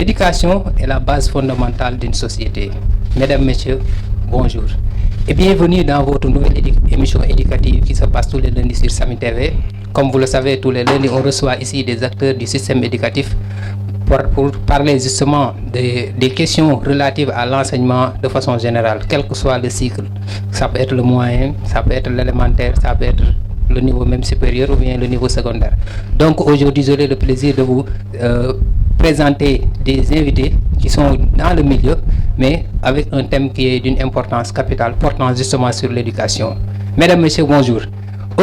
l'éducation est la base fondamentale d'une société. Mesdames, Messieurs, bonjour. Et bienvenue dans votre nouvelle émission éducative qui se passe tous les lundis sur Samy TV. Comme vous le savez, tous les lundis, on reçoit ici des acteurs du système éducatif pour parler justement des questions relatives à l'enseignement de façon générale, quel que soit le cycle. Ça peut être le moyen, ça peut être l'élémentaire, ça peut être le niveau même supérieur ou bien le niveau secondaire. Donc aujourd'hui, j'aurai le plaisir de vous présenter des invités qui sont dans le milieu, mais avec un thème qui est d'une importance capitale, portant justement sur l'éducation. Mesdames, Messieurs, bonjour.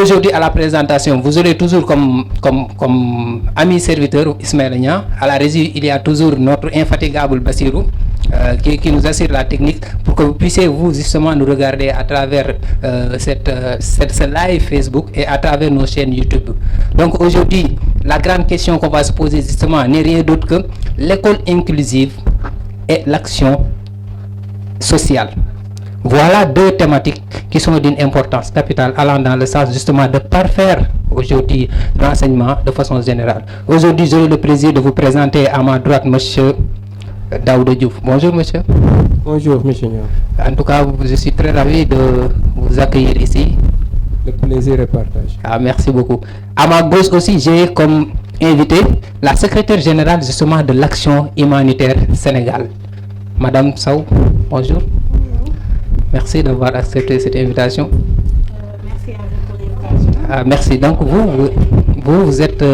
Aujourd'hui, à la présentation, vous aurez toujours comme ami serviteur Ismaël Nia. À la régie, il y a toujours notre infatigable Bassirou qui nous assure la technique pour que vous puissiez vous justement nous regarder à travers ce live Facebook et à travers nos chaînes YouTube. Donc aujourd'hui, la grande question qu'on va se poser justement n'est rien d'autre que l'école inclusive et l'action sociale. Voilà deux thématiques qui sont d'une importance capitale allant dans le sens justement de parfaire aujourd'hui l'enseignement de façon générale. Aujourd'hui, j'ai le plaisir de vous présenter à ma droite monsieur Daouda Diouf. Bonjour monsieur. Bonjour monsieur. En tout cas, je suis très ravi de vous accueillir ici. Le plaisir est partagé. Ah, merci beaucoup. À ma gauche aussi, j'ai comme invité la secrétaire générale justement de l'Action humanitaire Sénégal. Madame Sow, bonjour. Merci d'avoir accepté cette invitation. Merci à vous pour l'invitation. Ah, merci. Donc vous êtes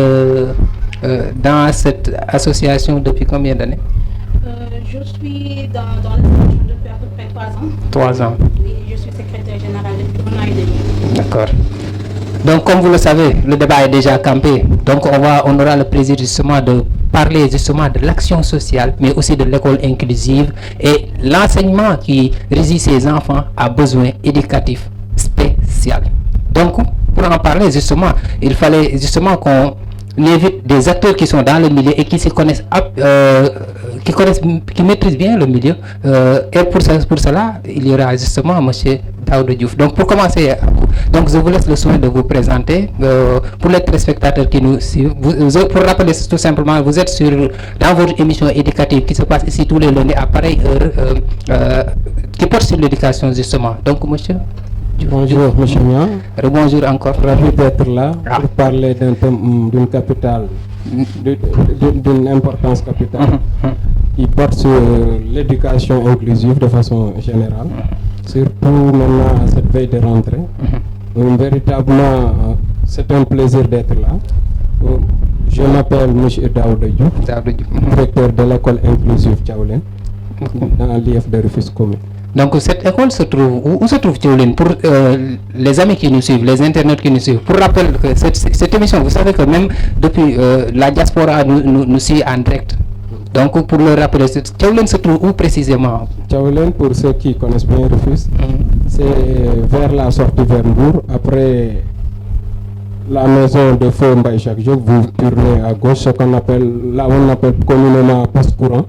dans cette association depuis combien d'années? Je suis dans l'association depuis à peu près 3 ans. 3 ans. Oui, je suis secrétaire générale depuis 1 an et demi. D'accord. Donc comme vous le savez, le débat est déjà campé. Donc on aura le plaisir justement de parler justement de l'action sociale, mais aussi de l'école inclusive et l'enseignement qui régit ces enfants a besoin éducatif spécial. Donc pour en parler justement, il fallait justement qu'on invite des acteurs qui sont dans le milieu et qui se connaissent, qui maîtrisent bien le milieu. Et pour cela, il y aura justement monsieur Daouda Diouf. Donc pour commencer, donc je vous laisse le soin de vous présenter pour les téléspectateurs qui nous suivent. Pour rappeler tout simplement, vous êtes dans votre émission éducative qui se passe ici tous les lundis à pareille heure, qui porte sur l'éducation justement. Donc monsieur. Bonjour monsieur Nia. Bonjour encore. Ravi d'être là pour parler d'un thème d'une capitale, d'une importance capitale qui porte sur l'éducation inclusive de façon générale, surtout maintenant à cette veille de rentrée. Véritablement, c'est un plaisir d'être là. Je m'appelle monsieur Daouda Diouf, directeur de l'école inclusive Tchaoulène, dans l'IF de Rufisque Commune. Donc cette école se trouve, où se trouve Tchaoulène pour les amis qui nous suivent, les internautes qui nous suivent? Pour rappel, que cette émission, vous savez que même depuis la diaspora nous suit en direct. Donc pour le rappeler, Tchaoulène se trouve où précisément? Tchaoulène, pour ceux qui connaissent bien Rufisque, c'est vers la sortie vers Mbour. Après la maison de Feu Mbaye chaque jour, vous tournez à gauche, ce qu'on appelle, là on appelle communément poste courant.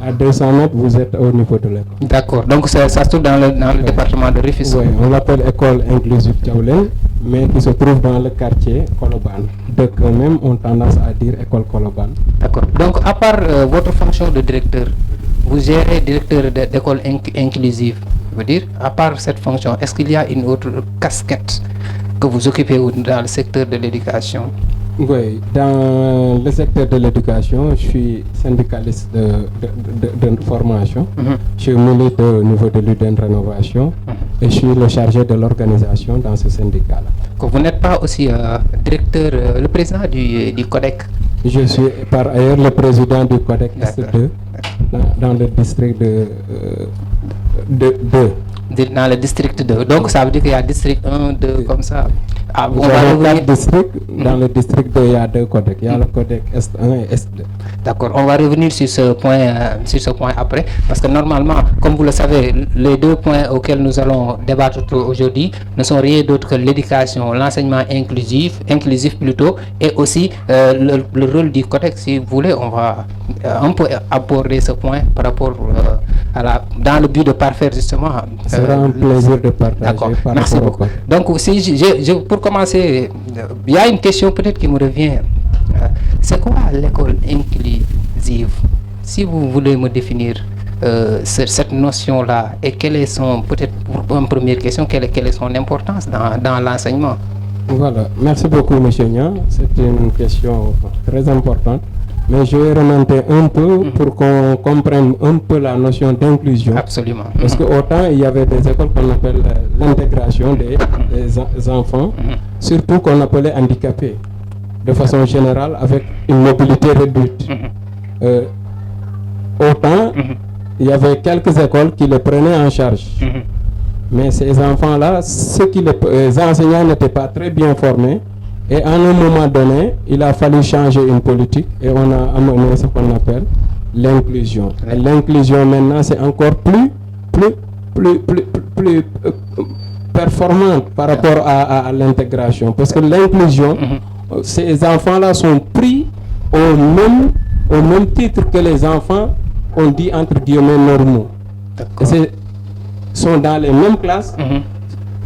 À 200 mètres, vous êtes au niveau de l'école. D'accord. Donc ça se trouve dans le département de Rufisque. Oui, on l'appelle école inclusive Tchaoulène, mais qui se trouve dans le quartier Koloban. Donc même on tendance à dire école Koloban. D'accord. Donc à part votre fonction de directeur, vous gérez directeur d'école inclusive. Je veux dire, à part cette fonction, est-ce qu'il y a une autre casquette que vous occupez dans le secteur de l'éducation? Oui, dans le secteur de l'éducation, je suis syndicaliste de formation. Je milite au niveau de l'UDN Rénovation et je suis le chargé de l'organisation dans ce syndicat-là. Vous n'êtes pas aussi directeur, le président du CODEC? Je suis par ailleurs le président du CODEC S2 dans le district de 2. Dans le district 2. Donc ça veut dire qu'il y a district 1, 2, comme ça. Ah, on va revenir dans le district 2, il y a 2 codecs. Il y a le codec S1 et S2. D'accord, on va revenir sur ce point après, parce que normalement, comme vous le savez, les 2 points auxquels nous allons débattre aujourd'hui ne sont rien d'autre que l'éducation, l'enseignement inclusif plutôt, et aussi le rôle du codec. Si vous voulez, on va un peu aborder ce point par rapport dans le but de parfaire justement. C'est un plaisir de partager. D'accord, merci beaucoup. Donc, pour commencer, il y a une question peut-être qui me revient. C'est quoi l'école inclusive? si vous voulez me définir cette notion-là et quelle est son, peut-être pour une première question, quelle est son importance dans l'enseignement? Voilà, merci beaucoup M. Nia, c'est une question très importante, mais je vais remonter un peu pour qu'on comprenne un peu la notion d'inclusion. Absolument. Parce qu'autant il y avait des écoles qu'on appelle l'intégration des enfants, surtout qu'on appelait handicapés, de façon générale avec une mobilité réduite. Autant il y avait quelques écoles qui les prenaient en charge. Mais ces enfants-là, les enseignants n'étaient pas très bien formés. Et à un moment donné, il a fallu changer une politique et on a amené ce qu'on appelle l'inclusion. Et l'inclusion maintenant, c'est encore plus performante par rapport à l'intégration. Parce que l'inclusion, ces enfants-là sont pris au même titre que les enfants, on dit entre guillemets normaux. Sont dans les mêmes classes,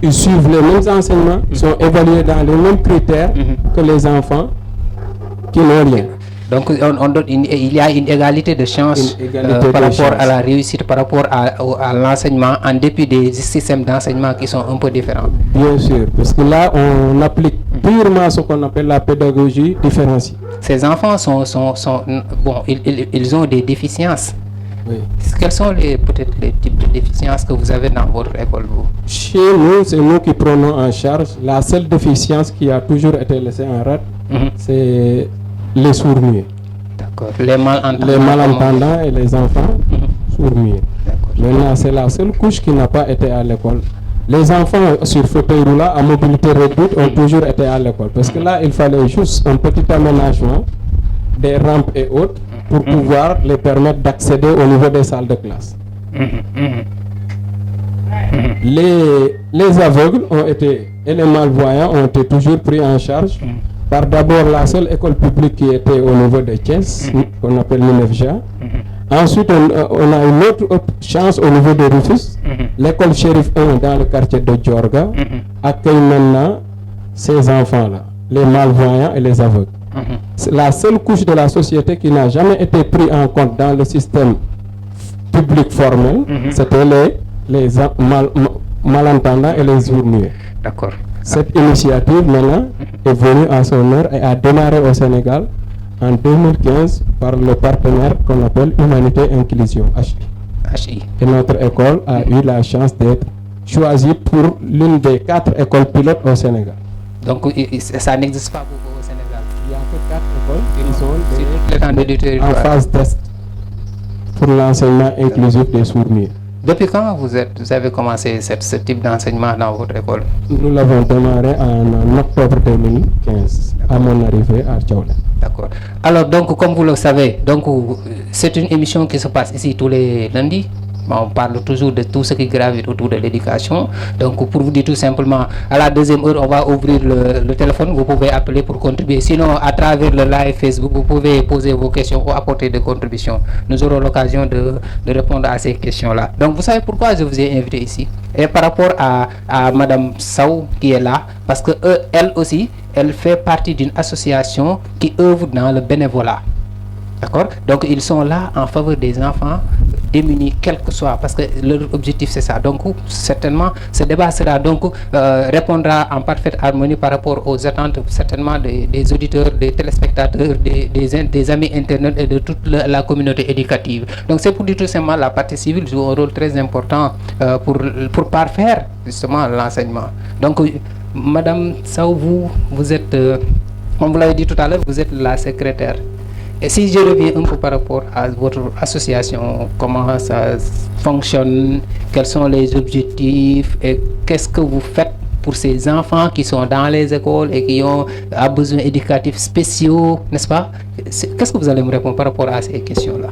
ils suivent les mêmes enseignements, sont évalués dans les mêmes critères que les enfants qui n'ont rien. Donc il y a une égalité de chance par rapport à la réussite, par rapport à l'enseignement, en dépit des systèmes d'enseignement qui sont un peu différents. Bien sûr, parce que là on applique purement ce qu'on appelle la pédagogie différenciée. Ces enfants ils ont des déficiences. Oui. Quels sont peut-être les types de déficiences que vous avez dans votre école, vous? Chez nous, c'est nous qui prenons en charge. La seule déficience qui a toujours été laissée en rade, c'est les sourds-muets. D'accord. Les malentendants. Les malentendants et les enfants sourds-muets. Maintenant, c'est la seule couche qui n'a pas été à l'école. Les enfants sur fauteuil roulant à mobilité réduite ont toujours été à l'école. Parce que là, il fallait juste un petit aménagement des rampes et autres pour pouvoir les permettre d'accéder au niveau des salles de classe. Les aveugles et les malvoyants ont été toujours pris en charge par d'abord la seule école publique qui était au niveau de Thiès, qu'on appelle l'UNEFJA. Ensuite, on a une autre chance au niveau de Rufus. L'école Chérif 1 dans le quartier de Djorga accueille maintenant ces enfants-là, les malvoyants et les aveugles. C'est la seule couche de la société qui n'a jamais été prise en compte dans le système public formel, c'était les malentendants et les sourds-muets. D'accord. Cette initiative maintenant est venue à son heure et a démarré au Sénégal en 2015 par le partenaire qu'on appelle Humanité Inclusion, HI. Et notre école a eu la chance d'être choisie pour l'une des 4 écoles pilotes au Sénégal. Donc ça n'existe pas beaucoup au Sénégal. Il n'y a que 4 écoles qui sont en phase test pour l'enseignement inclusif des sourds-muets. Depuis quand vous avez commencé ce type d'enseignement dans votre école? Nous l'avons démarré en octobre 2015, à mon arrivée à Tchaoula. D'accord. Alors, donc, comme vous le savez, c'est une émission qui se passe ici tous les lundis. On parle toujours de tout ce qui gravite autour de l'éducation. Donc, pour vous dire tout simplement, à la deuxième heure, on va ouvrir le téléphone. Vous pouvez appeler pour contribuer. Sinon, à travers le live Facebook, vous pouvez poser vos questions ou apporter des contributions. Nous aurons l'occasion de répondre à ces questions-là. Donc, vous savez pourquoi je vous ai invité ici? Et par rapport à Madame Sow qui est là, parce que elle aussi, elle fait partie d'une association qui œuvre dans le bénévolat. D'accord? Donc, ils sont là en faveur des enfants démunis, quel que soit, parce que leur objectif c'est ça. Donc, certainement, ce débat sera répondra en parfaite harmonie par rapport aux attentes, certainement, des auditeurs, des téléspectateurs, des amis internautes et de toute la communauté éducative. Donc, c'est pour dire tout simplement, la partie civile joue un rôle très important pour parfaire, justement, l'enseignement. Donc, Madame Sow, vous êtes, comme vous l'avez dit tout à l'heure, vous êtes la secrétaire. Et si je reviens un peu par rapport à votre association, comment ça fonctionne, quels sont les objectifs et qu'est-ce que vous faites pour ces enfants qui sont dans les écoles et qui ont besoins éducatifs spéciaux, n'est-ce pas? Qu'est-ce que vous allez me répondre par rapport à ces questions-là?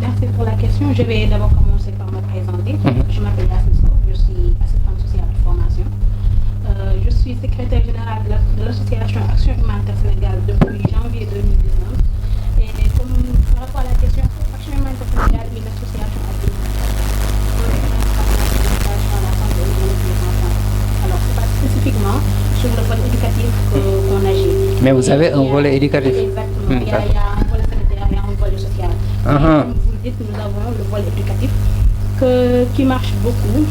Merci pour la question. Je vais d'abord commencer par me présenter. Je m'appelle Yacine Sow, je suis assistante sociale de formation. Je suis secrétaire générale de l'association Action Humanitaire Sénégal depuis janvier 2019. Et comme par rapport à la question, Action Humanitaire Sénégal est une association alors, c'est pas spécifiquement sur le volet éducatif qu'on agit. Mais vous avez un volet éducatif. Exactement. Il y a un volet sanitaire et un volet social. Comme vous le dites, nous avons le volet éducatif qui marche beaucoup,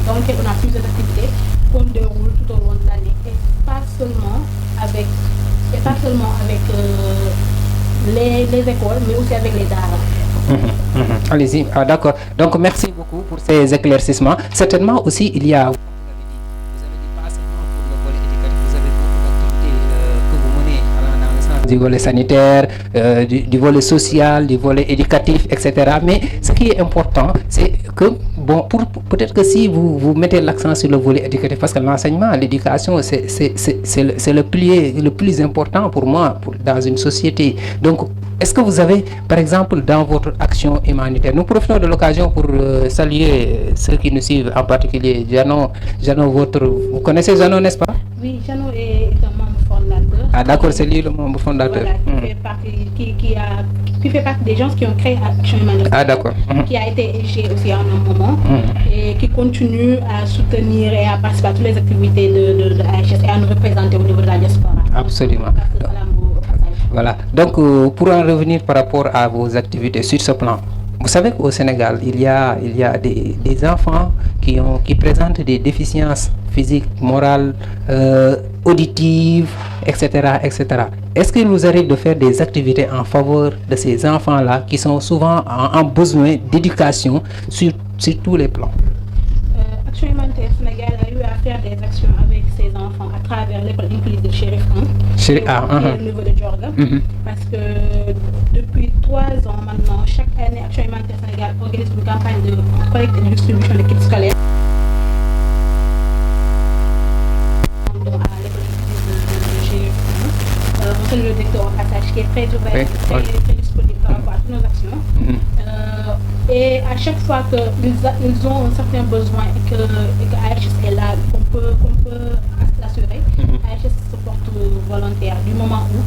dans lequel on a plusieurs activités qu'on déroule tout au long de l'année, et pas seulement avec les écoles, mais aussi avec les daara. Allez-y, d'accord. Donc merci beaucoup pour ces éclaircissements. Certainement aussi, il y a... du volet sanitaire, du volet social, du volet éducatif, etc. Mais ce qui est important, c'est que, bon, peut-être que si vous mettez l'accent sur le volet éducatif, parce que l'enseignement, l'éducation, c'est le pilier le plus important pour moi, dans une société. Donc, est-ce que vous avez, par exemple, dans votre action humanitaire, nous profitons de l'occasion pour saluer ceux qui nous suivent, en particulier Jano, vous connaissez Jano, n'est-ce pas? Oui, Jano est un membre fondateur. Ah d'accord, c'est lui le membre fondateur. Voilà, qui fait partie des gens qui ont créé Action Humanitaire. Ah d'accord. Qui a été EG aussi en un moment et qui continue à soutenir et à participer à toutes les activités de AHS et à nous représenter au niveau de la diaspora. Absolument. Voilà. Donc, pour en revenir par rapport à vos activités sur ce plan, vous savez qu'au Sénégal, il y a des enfants qui présentent des déficiences physiques, morales, auditives, etc., etc. Est-ce qu'il vous arrive de faire des activités en faveur de ces enfants-là qui sont souvent en besoin d'éducation sur tous les plans? Action Humanitaire Sénégal a eu à faire des actions avec ses enfants à travers l'école inclusive de Chérif 1, au niveau de Djorga, parce que depuis 3 ans maintenant, chaque année, Action Humanitaire Sénégal organise une campagne de collecte et de distribution de kits scolaires à l'école inclusive de Chérif 1. On salue le directeur au passage qui est très ouvert, très disponible par rapport à toutes nos actions. Et à chaque fois qu'ils ont un certain besoin et que AHS est là, qu'on peut l'assurer, AHS se porte volontaire du moment où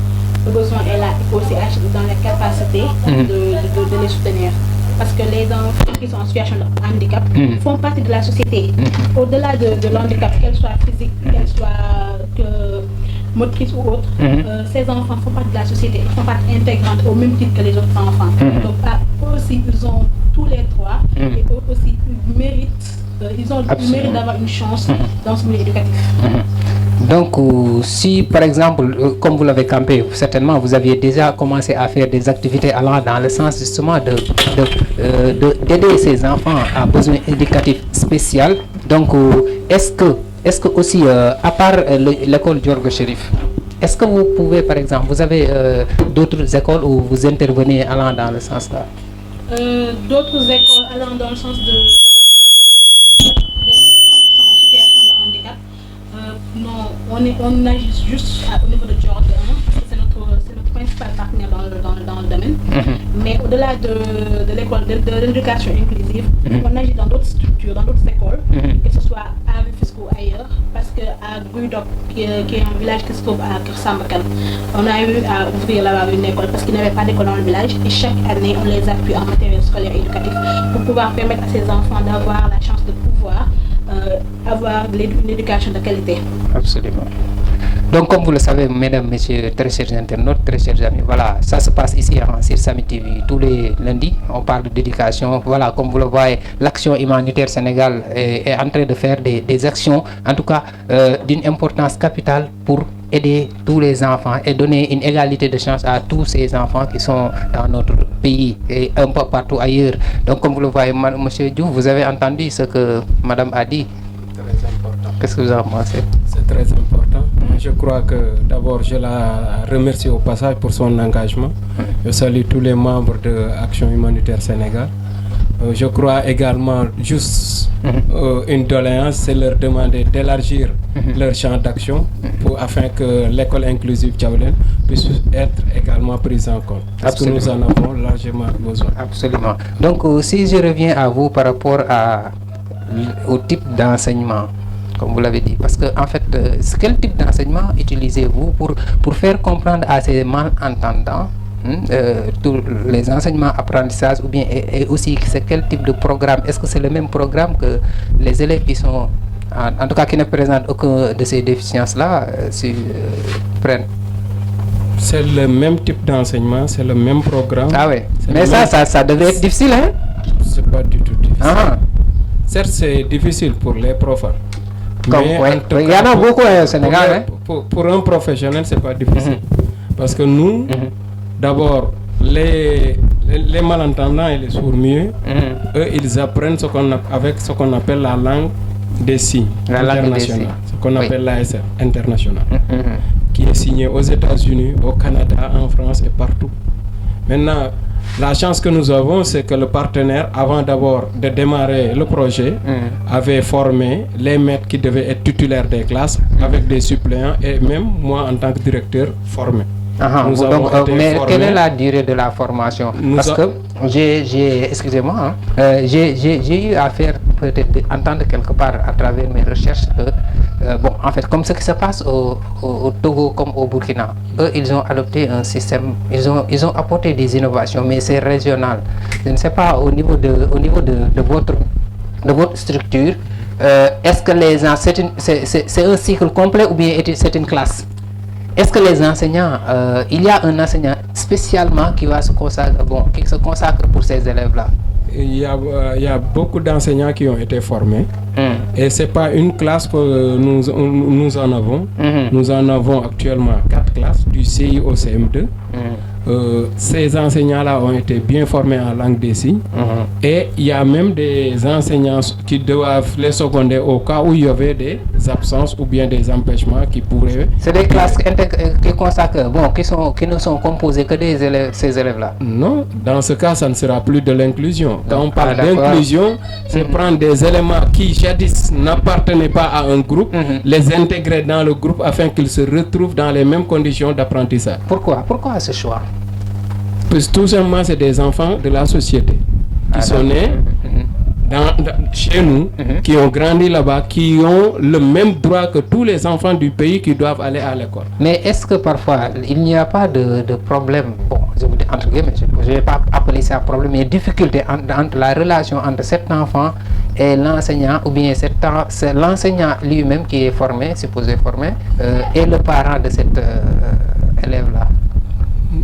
le besoin est là et aussi AHS est dans la capacité de les soutenir. Parce que les enfants qui sont en situation de handicap font partie de la société. Au-delà de l'handicap, qu'elle soit physique, qu'elle soit motrice ou autre, ces enfants font partie de la société, ils font partie intégrante au même titre que les autres enfants. Donc eux aussi, ils ont tous les droits et eux aussi, ils méritent d'avoir une chance dans ce milieu éducatif. Donc, si par exemple, comme vous l'avez campé, certainement vous aviez déjà commencé à faire des activités allant dans le sens justement d'aider ces enfants à besoins éducatifs spéciaux. Donc, est-ce que aussi, à part l'école Djorga Chérif, est-ce que vous pouvez, par exemple, vous avez d'autres écoles où vous intervenez allant dans le sens là? D'autres écoles allant dans le sens des enfants qui sont en situation de handicap. Non, on agit juste au niveau de Djorga 1, parce que c'est notre principal partenaire dans le domaine. Mais au-delà de l'école de l'éducation inclusive, on agit dans d'autres structures, dans d'autres écoles, que ce soit à Rufisque ou ailleurs, parce qu'à Guidok, qui est un village qui se trouve à Kersambakal, on a eu à ouvrir là-bas une école parce qu'il n'y avait pas d'école dans le village, et chaque année on les appuie en matériel scolaire et éducatif pour pouvoir permettre à ces enfants d'avoir la chance de pouvoir avoir une éducation de qualité. Absolument. Donc, comme vous le savez, mesdames, messieurs, très chers internautes, très chers amis, voilà, ça se passe ici sur Samy TV tous les lundis. On parle d'éducation. Voilà, comme vous le voyez, l'Action Humanitaire Sénégal est en train de faire des actions, en tout cas, d'une importance capitale pour aider tous les enfants et donner une égalité de chance à tous ces enfants qui sont dans notre pays et un peu partout ailleurs. Donc, comme vous le voyez, monsieur Diouf, vous avez entendu ce que madame a dit. Très important. Qu'est-ce que vous en pensez? C'est très important. Je crois que d'abord je la remercie au passage pour son engagement. Je salue tous les membres de Action Humanitaire Sénégal. Je crois également juste une doléance, c'est leur demander d'élargir leur champ d'action afin que l'école inclusive Djaoulène puisse être également prise en compte. Parce que nous en avons largement besoin. Absolument. Donc si je reviens à vous par rapport au type d'enseignement, comme vous l'avez dit, parce que en fait, quel type d'enseignement utilisez-vous pour faire comprendre à ces malentendants tous les enseignements, apprentissages, ou bien et aussi c'est quel type de programme? Est-ce que c'est le même programme que les élèves qui sont en tout cas qui ne présentent aucun de ces déficiences là prennent? C'est le même type d'enseignement, c'est le même programme. Ah oui, mais ça devait être difficile, hein? C'est pas du tout difficile. Ah. Certes, c'est difficile pour les profs. Mais il y en a beaucoup au Sénégal. Pour un professionnel, c'est pas difficile. Parce que nous, d'abord, les malentendants et les sourds-muets, eux, ils apprennent avec ce qu'on appelle la langue des signes internationale, ce qu'on appelle l'ASL international, qui est signé aux États-Unis, au Canada, en France et partout. Maintenant, la chance que nous avons, c'est que le partenaire, avant d'abord de démarrer le projet, avait formé les maîtres qui devaient être titulaires des classes avec des suppléants et même moi en tant que directeur formé. Mais quelle est la durée de la formation? Parce que excusez-moi, j'ai eu à faire peut-être entendre quelque part à travers mes recherches que en fait, comme ce qui se passe au Togo comme au Burkina, eux ils ont adopté un système, ils ont apporté des innovations, mais c'est régional. Je ne sais pas au niveau de votre structure, est-ce que les enseignants c'est un cycle complet ou bien c'est une classe? Est-ce que les enseignants, il y a un enseignant spécialement qui se consacre pour ces élèves-là? Il y a beaucoup d'enseignants qui ont été formés. Et ce n'est pas une classe que nous en avons. Nous en avons actuellement 4 classes, du CI au CM2. Ces enseignants-là ont été bien formés en langue des signes. Et il y a même des enseignants qui doivent les seconder au cas où il y avait des absences ou bien des empêchements qui pourraient... C'est des classes qui consacrent, qui ne sont composées que des élèves, ces élèves-là? Non, dans ce cas, ça ne sera plus de l'inclusion. Quand on parle d'inclusion, c'est prendre des éléments qui jadis n'appartenaient pas à un groupe, les intégrer dans le groupe afin qu'ils se retrouvent dans les mêmes conditions d'apprentissage. Pourquoi ce choix? Parce que tout simplement, c'est des enfants de la société qui sont nés chez nous, qui ont grandi là-bas, qui ont le même droit que tous les enfants du pays qui doivent aller à l'école. Mais est-ce que parfois, il n'y a pas de problème, je vous dis entre guillemets, je ne vais pas appeler ça problème, mais difficulté entre la relation entre cet enfant et l'enseignant, ou bien c'est l'enseignant lui-même qui est formé, supposé formé, et le parent de cet élève-là?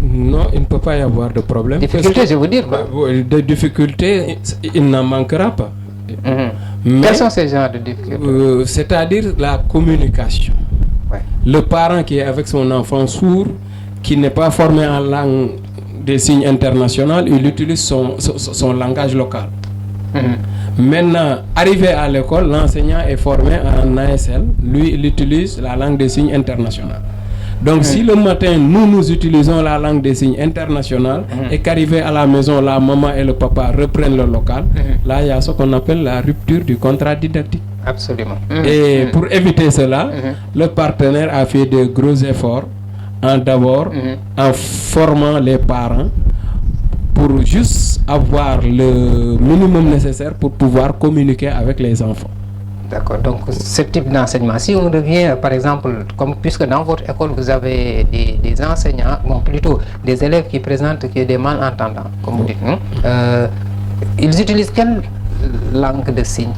Non, il ne peut pas y avoir de problème. Difficulté, je veux dire quoi? De difficultés, il n'en manquera pas. Mais, quels sont ces genres de difficultés? C'est-à-dire la communication. Le parent qui est avec son enfant sourd, qui n'est pas formé en langue des signes internationale, il utilise son langage local. Maintenant, arrivé à l'école, l'enseignant est formé en ASL. Lui, il utilise la langue des signes internationale. Donc si le matin, nous utilisons la langue des signes internationale et qu'arrivé à la maison, la maman et le papa reprennent le local, là, il y a ce qu'on appelle la rupture du contrat didactique. Absolument. Et pour éviter cela, le partenaire a fait de gros efforts en formant les parents pour juste avoir le minimum nécessaire pour pouvoir communiquer avec les enfants. D'accord, donc ce type d'enseignement, si on revient par exemple, puisque dans votre école vous avez des enseignants, plutôt des élèves qui présentent des malentendants, comme vous dites, ils utilisent quelle langue de signes?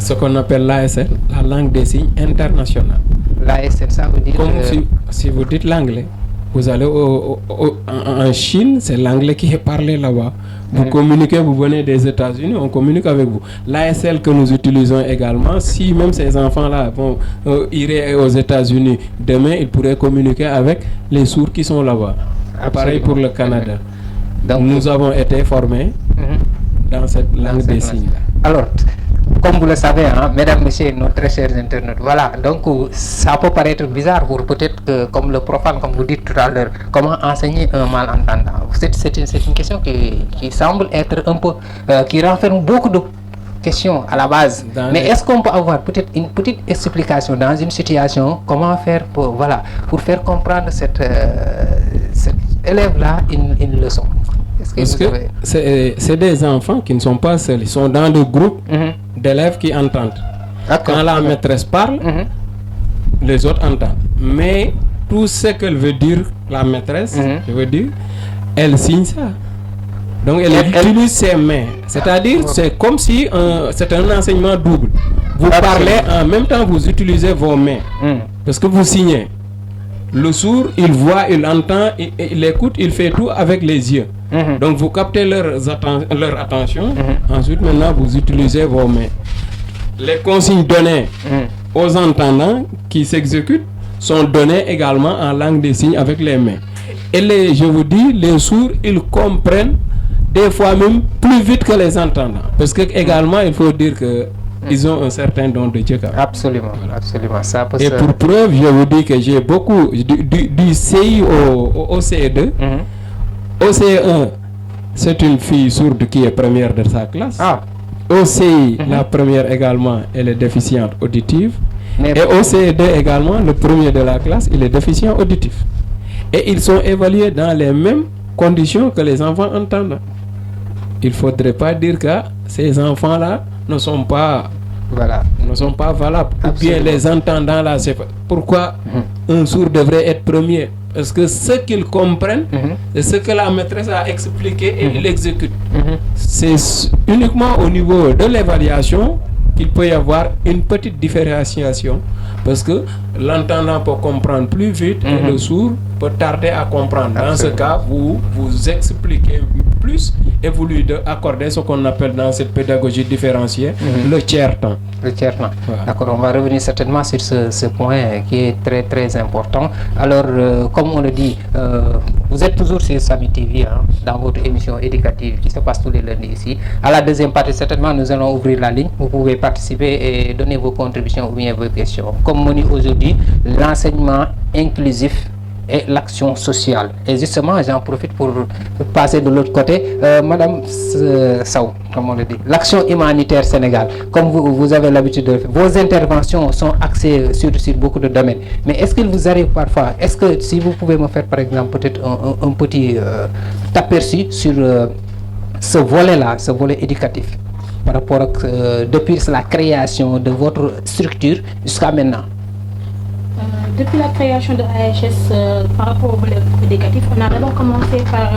Ce qu'on appelle l'ASL, la langue des signes internationale. L'ASL, ça veut dire... Comme si vous dites l'anglais, vous allez en Chine, c'est l'anglais qui est parlé là-bas. Vous communiquez, vous venez des États-Unis, on communique avec vous. L'ASL que nous utilisons également, si même ces enfants-là iraient aux États-Unis, demain, ils pourraient communiquer avec les sourds qui sont là-bas. Pareil pour le Canada. Donc, nous avons été formés dans cette langue des signes. Alors, comme vous le savez, mesdames, messieurs, nos très chers internautes, voilà, donc ça peut paraître bizarre pour peut-être que, comme le profane, comme vous dites tout à l'heure, comment enseigner un malentendant. C'est une question qui semble être un peu, qui renferme beaucoup de questions à la base. Mais est-ce qu'on peut avoir peut-être une petite explication dans une situation, comment faire pour faire comprendre cet élève-là une leçon? Parce que c'est des enfants qui ne sont pas seuls, ils sont dans le groupe d'élèves qui entendent. Quand la maîtresse parle, les autres entendent. Mais tout ce qu'elle veut dire, la maîtresse, je veux dire, elle signe ça. Donc elle utilise ses mains. C'est-à-dire, c'est comme si c'est un enseignement double. Vous parlez en même temps, vous utilisez vos mains. Parce que vous signez. Le sourd, il voit, il entend, il écoute, il fait tout avec les yeux. Donc vous captez leur attention. Ensuite, maintenant, vous utilisez vos mains. Les consignes données aux entendants qui s'exécutent sont données également en langue des signes avec les mains. Et je vous dis, les sourds, ils comprennent des fois même plus vite que les entendants. Parce que également, il faut dire que ils ont un certain don de Dieu. Absolument, absolument. Ça peut et pour preuve, je vous dis que j'ai beaucoup du CI au CE2. Au CE1, c'est une fille sourde qui est première de sa classe. Au CI, la première également, elle est déficiente auditive. Et au CE2 également, le premier de la classe, il est déficient auditif. Et ils sont évalués dans les mêmes conditions que les enfants entendants. Il ne faudrait pas dire que ces enfants-là ne sont pas valables. Ou bien les entendants là, c'est pourquoi un sourd devrait être premier. Parce que ce qu'ils comprennent, c'est ce que la maîtresse a expliqué et il exécute. C'est uniquement au niveau de l'évaluation qu'il peut y avoir une petite différenciation. Parce que l'entendant peut comprendre plus vite et le sourd peut tarder à comprendre. Dans ce cas, vous expliquez plus et vous lui accordez ce qu'on appelle dans cette pédagogie différenciée le tiers-temps. Le tiers-temps. Voilà. D'accord, on va revenir certainement sur ce point qui est très très important. Alors, comme on le dit, vous êtes toujours sur Samy TV, dans votre émission éducative qui se passe tous les lundis ici. À la deuxième partie, certainement, nous allons ouvrir la ligne. Vous pouvez participer et donner vos contributions ou bien vos questions. Comme on dit aujourd'hui, l'enseignement inclusif et l'action sociale. Et justement, j'en profite pour passer de l'autre côté. Madame Sow, comme on le dit, l'action humanitaire Sénégal, comme vous avez l'habitude de le faire, vos interventions sont axées sur beaucoup de domaines. Mais est-ce qu'il vous arrive parfois, est-ce que si vous pouvez me faire par exemple peut-être un petit aperçu sur ce volet-là, ce volet éducatif, par rapport à depuis la création de votre structure jusqu'à maintenant? Depuis la création de AHS, par rapport au volet éducatif, on a d'abord commencé par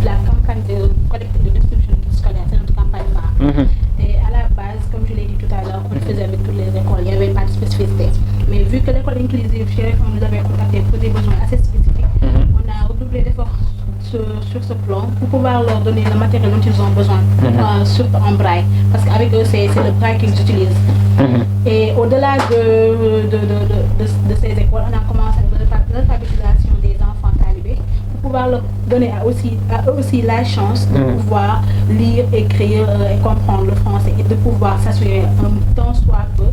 la campagne de collecte de distribution scolaire, c'est notre campagne phare. Et à la base, comme je l'ai dit tout à l'heure, on le faisait avec toutes les écoles, il n'y avait pas de spécificité. Mais vu que l'école inclusive, on nous avait contacté pour des besoins assez spécifiques, on a redoublé d'efforts sur ce plan pour pouvoir leur donner le matériel dont ils ont besoin, surtout en braille, parce qu'avec eux c'est le braille qu'ils utilisent. Et au-delà de ces écoles, on a commencé l'alphabétisation des enfants talibés pour pouvoir leur donner à eux aussi la chance de pouvoir lire, écrire et comprendre le français et de pouvoir s'assurer un temps soit peu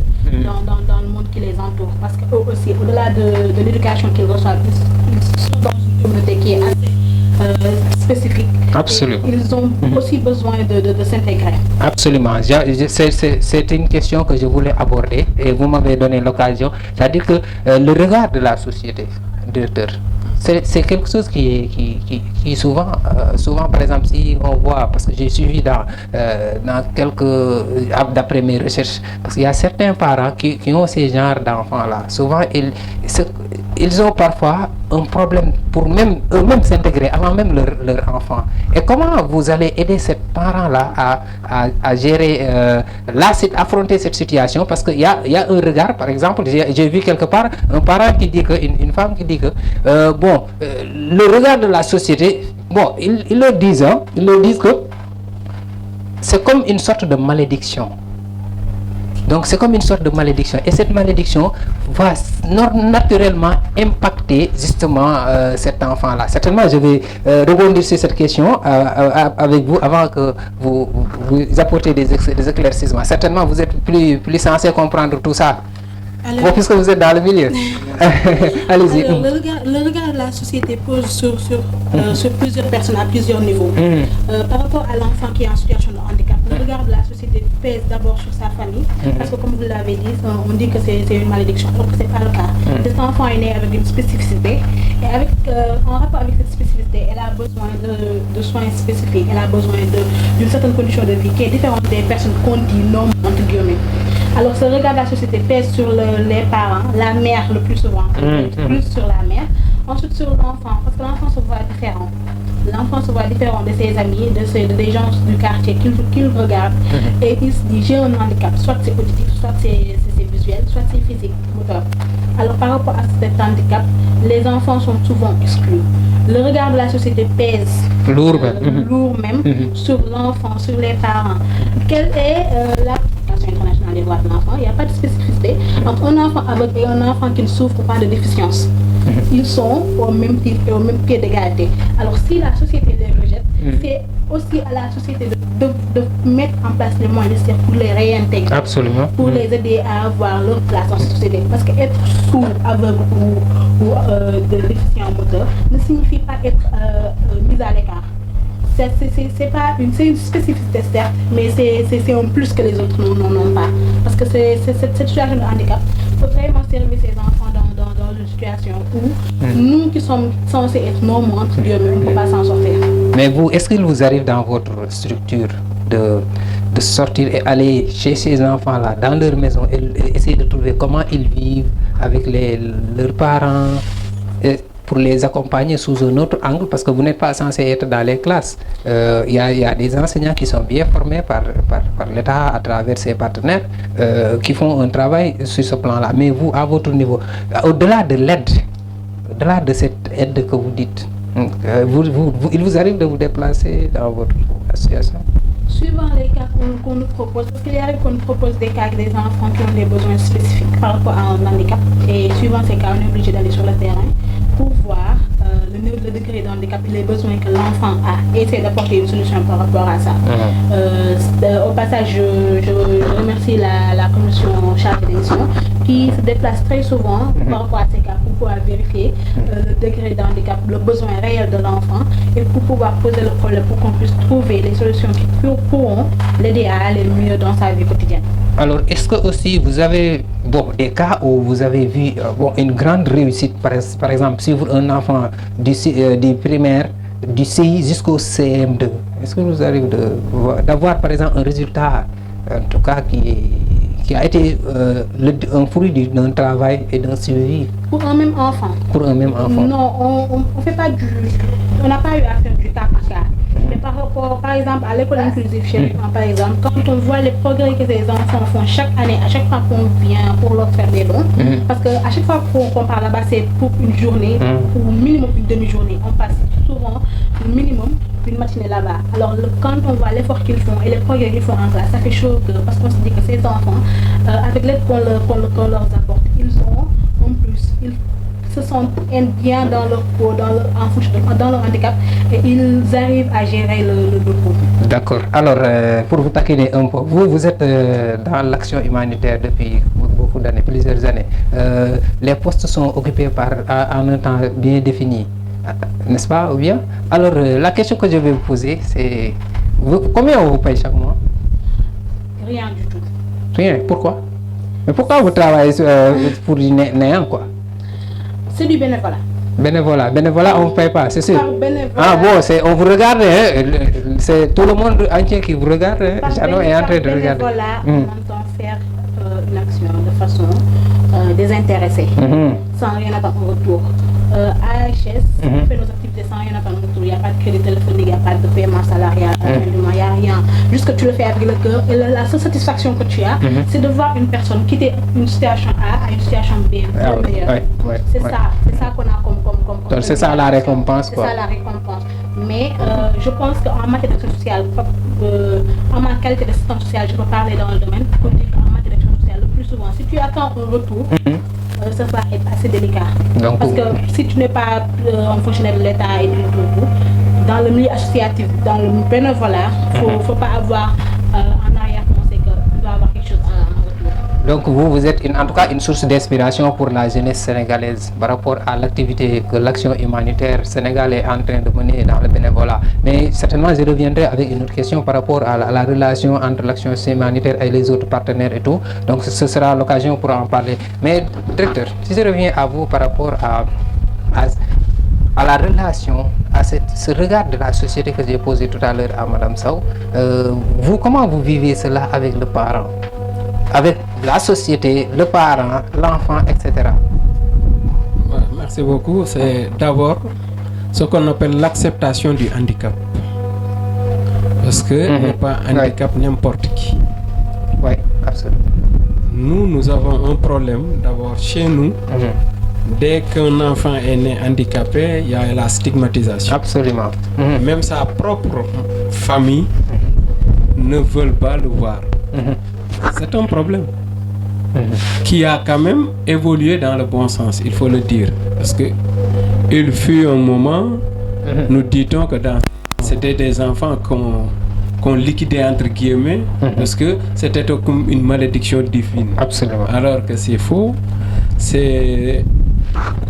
dans le monde qui les entoure, parce qu'eux aussi, au-delà de l'éducation qu'ils reçoivent, ils sont dans une communauté qui est assez spécifique. Absolument. Ils ont aussi besoin de s'intégrer. Absolument. C'est une question que je voulais aborder et vous m'avez donné l'occasion. C'est-à-dire que le regard de la société, directeur, c'est quelque chose qui souvent, par exemple, si on voit, parce que j'ai suivi dans d'après mes recherches, parce qu'il y a certains parents qui ont ces genres d'enfants-là, souvent ils ont parfois un problème pour même eux-mêmes s'intégrer avant même leur enfant. Et comment vous allez aider ces parents-là à gérer, affronter cette situation? Parce qu'il y a un regard, par exemple, j'ai vu quelque part un parent qui dit que, une femme qui dit que, le regard de la société, ils le disent que c'est comme une sorte de malédiction. Donc c'est comme une sorte de malédiction. Et cette malédiction va naturellement impacter justement cet enfant-là. Certainement, je vais rebondir sur cette question avec vous avant que vous apportez des éclaircissements. Certainement, vous êtes plus censé comprendre tout ça. Alors, puisque vous êtes dans le milieu. Allez-y. Alors, le regard de la société pose sur plusieurs personnes à plusieurs niveaux. Par rapport à l'enfant qui est en situation de handicap, le regard de la société pèse d'abord sur sa famille, parce que comme vous l'avez dit, on dit que c'est une malédiction, alors que ce n'est pas le cas. Cet enfant est né avec une spécificité, et en rapport avec cette spécificité, elle a besoin de soins spécifiques, elle a besoin d'une certaine condition de vie qui est différente des personnes qu'on dit non, entre guillemets. Alors ce regard de la société pèse sur les parents, la mère le plus souvent, plus sur la mère, ensuite sur l'enfant, parce que l'enfant se voit différent. L'enfant se voit différent de ses amis, des gens du quartier qu'il regarde, et il se dit j'ai un handicap, soit c'est auditif, soit c'est visuel. visuel, soit c'est physique, moteur. Alors par rapport à cet handicap, les enfants sont souvent exclus. Le regard de la société pèse lourd même, sur l'enfant, sur les parents. Quelle est la Convention internationale des droits de l'enfant? Il n'y a pas de spécificité entre un enfant aveugle et un enfant qui ne souffre pas de déficience. Ils sont au même pied d'égalité. Alors si la société les rejette, c'est aussi à la société de mettre en place les moyens nécessaires pour les réintégrer. Absolument. Pour les aider à avoir leur place dans cette société. Parce qu'être sourd, aveugle ou de déficient moteur ne signifie pas être mis à l'écart. C'est une spécificité certes, mais c'est un plus que les autres n'ont pas. Parce que cette situation de handicap peut vraiment servir ces enfants dans une situation où nous qui sommes censés être normaux, entre guillemets, on ne peut pas s'en sortir. Mais vous, est-ce qu'il vous arrive dans votre structure de sortir et aller chez ces enfants-là, dans leur maison, et essayer de trouver comment ils vivent avec leurs parents, et pour les accompagner sous un autre angle, parce que vous n'êtes pas censé être dans les classes. Il y a des enseignants qui sont bien formés par l'État à travers ses partenaires, qui font un travail sur ce plan-là. Mais vous, à votre niveau, au-delà de l'aide, au-delà de cette aide que vous dites, il vous arrive de vous déplacer dans votre association? Suivant les cas qu'on nous propose, parce qu'il arrive qu'on nous propose des cas avec des enfants qui ont des besoins spécifiques par rapport à un handicap, et suivant ces cas, on est obligé d'aller sur le terrain pour voir le degré de handicap et les besoins que l'enfant a et essayer d'apporter une solution par rapport à ça. Au passage, je remercie la commission chargée des missions qui se déplace très souvent par rapport à ces cas pour pouvoir vérifier le degré de handicap, le besoin réel de l'enfant et pour pouvoir poser le problème pour qu'on puisse trouver les solutions qui pourront l'aider à aller mieux dans sa vie quotidienne. Alors, est-ce que aussi vous avez des cas où vous avez vu une grande réussite, par exemple, suivre un enfant du primaire, du CI jusqu'au CM2? Est-ce que vous arrive d'avoir, par exemple, un résultat, en tout cas, qui a été un fruit d'un travail et d'un suivi? Pour un même enfant? Pour un même enfant. Non, on fait pas on n'a pas eu à faire du cas par cas. Mais par rapport, par exemple, à l'école inclusive chez nous, par exemple, quand on voit les progrès que ces enfants font chaque année, à chaque fois qu'on vient pour leur faire des dons, parce qu'à chaque fois qu'on part là-bas, c'est pour une journée, ou minimum une demi-journée. On passe souvent le minimum une matinée là-bas. Alors quand on voit l'effort qu'ils font et les progrès qu'ils font en classe, ça fait chaud parce qu'on se dit que ces enfants, avec l'aide qu'on leur apporte, ils ont en plus, ils se sentent bien dans leur peau, dans leur handicap, et ils arrivent à gérer le groupe. D'accord. Alors, pour vous taquiner un peu, vous êtes dans l'action humanitaire depuis beaucoup d'années, plusieurs années. Les postes sont occupés en un temps bien défini, n'est-ce pas, ou bien? Alors, la question que je vais vous poser, c'est combien on vous paye chaque mois? Rien du tout. Rien? Pourquoi? Mais pourquoi vous travaillez pour du néant, quoi? C'est du bénévolat. Bénévolat, on ne paye pas, c'est sûr. Ah bon, on vous regarde, c'est tout le monde entier qui vous regarde. Jano est en train de regarder. Bénévolat, on entend faire une action de façon désintéressée, sans rien attendre en retour. AHS, on fait nos activités sans rien attendre en retour. Il n'y a pas de crédit téléphonique, il n'y a pas de paiement salarial, il n'y a rien. Juste que tu le fais avec le cœur. Et la seule satisfaction que tu as, c'est de voir une personne quitter une situation A à une situation B. C'est ça qu'on a comme c'est ça la récompense, quoi. C'est ça la récompense. Mais je pense qu'en matière d'action sociale, en ma qualité d'assistant social, je peux parler dans le domaine pour dire qu'en matière d'action sociale, le plus souvent, si tu attends un retour, ça va être assez délicat. Donc, parce que si tu n'es pas un fonctionnaire de l'État et tout, dans le milieu associatif, dans le bénévolat, il ne faut pas avoir en arrière-pensée qu'il doit avoir quelque chose en retour. Donc vous êtes en tout cas une source d'inspiration pour la jeunesse sénégalaise par rapport à l'activité que l'action humanitaire sénégalaise est en train de mener dans le bénévolat. Mais certainement je reviendrai avec une autre question par rapport à la relation entre l'action humanitaire et les autres partenaires et tout. Donc ce sera l'occasion pour en parler. Mais directeur, si je reviens à vous par rapport à la relation, à ce regard de la société que j'ai posé tout à l'heure à Madame Sow, vous, comment vous vivez cela avec le parent, avec la société, le parent, l'enfant, etc. Merci beaucoup. C'est d'abord ce qu'on appelle l'acceptation du handicap. Parce que n'est pas un handicap n'importe qui. Oui, absolument. nous avons un problème d'abord chez nous. Dès qu'un enfant est né handicapé, il y a la stigmatisation. Absolument. Même sa propre famille ne veut pas le voir. C'est un problème qui a quand même évolué dans le bon sens, il faut le dire. Parce que il fut un moment, nous dit-on que c'était des enfants qu'on liquidait entre guillemets, parce que c'était comme une malédiction divine. Absolument. Alors que c'est faux. C'est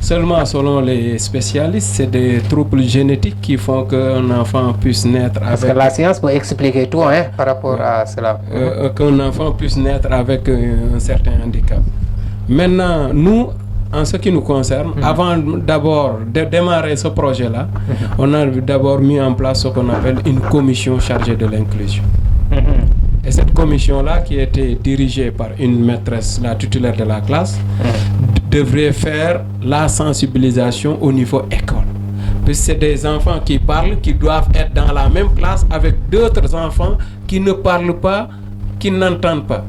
seulement selon les spécialistes, c'est des troubles génétiques qui font qu'un enfant puisse naître avec... Parce que la science peut expliquer tout par rapport à cela. Qu'un enfant puisse naître avec un certain handicap. Maintenant, nous, en ce qui nous concerne, avant d'abord de démarrer ce projet-là, on a d'abord mis en place ce qu'on appelle une commission chargée de l'inclusion. Et cette commission-là, qui était dirigée par une maîtresse, la titulaire de la classe, devrait faire la sensibilisation au niveau école. Puis c'est des enfants qui parlent, qui doivent être dans la même classe avec d'autres enfants qui ne parlent pas, qui n'entendent pas.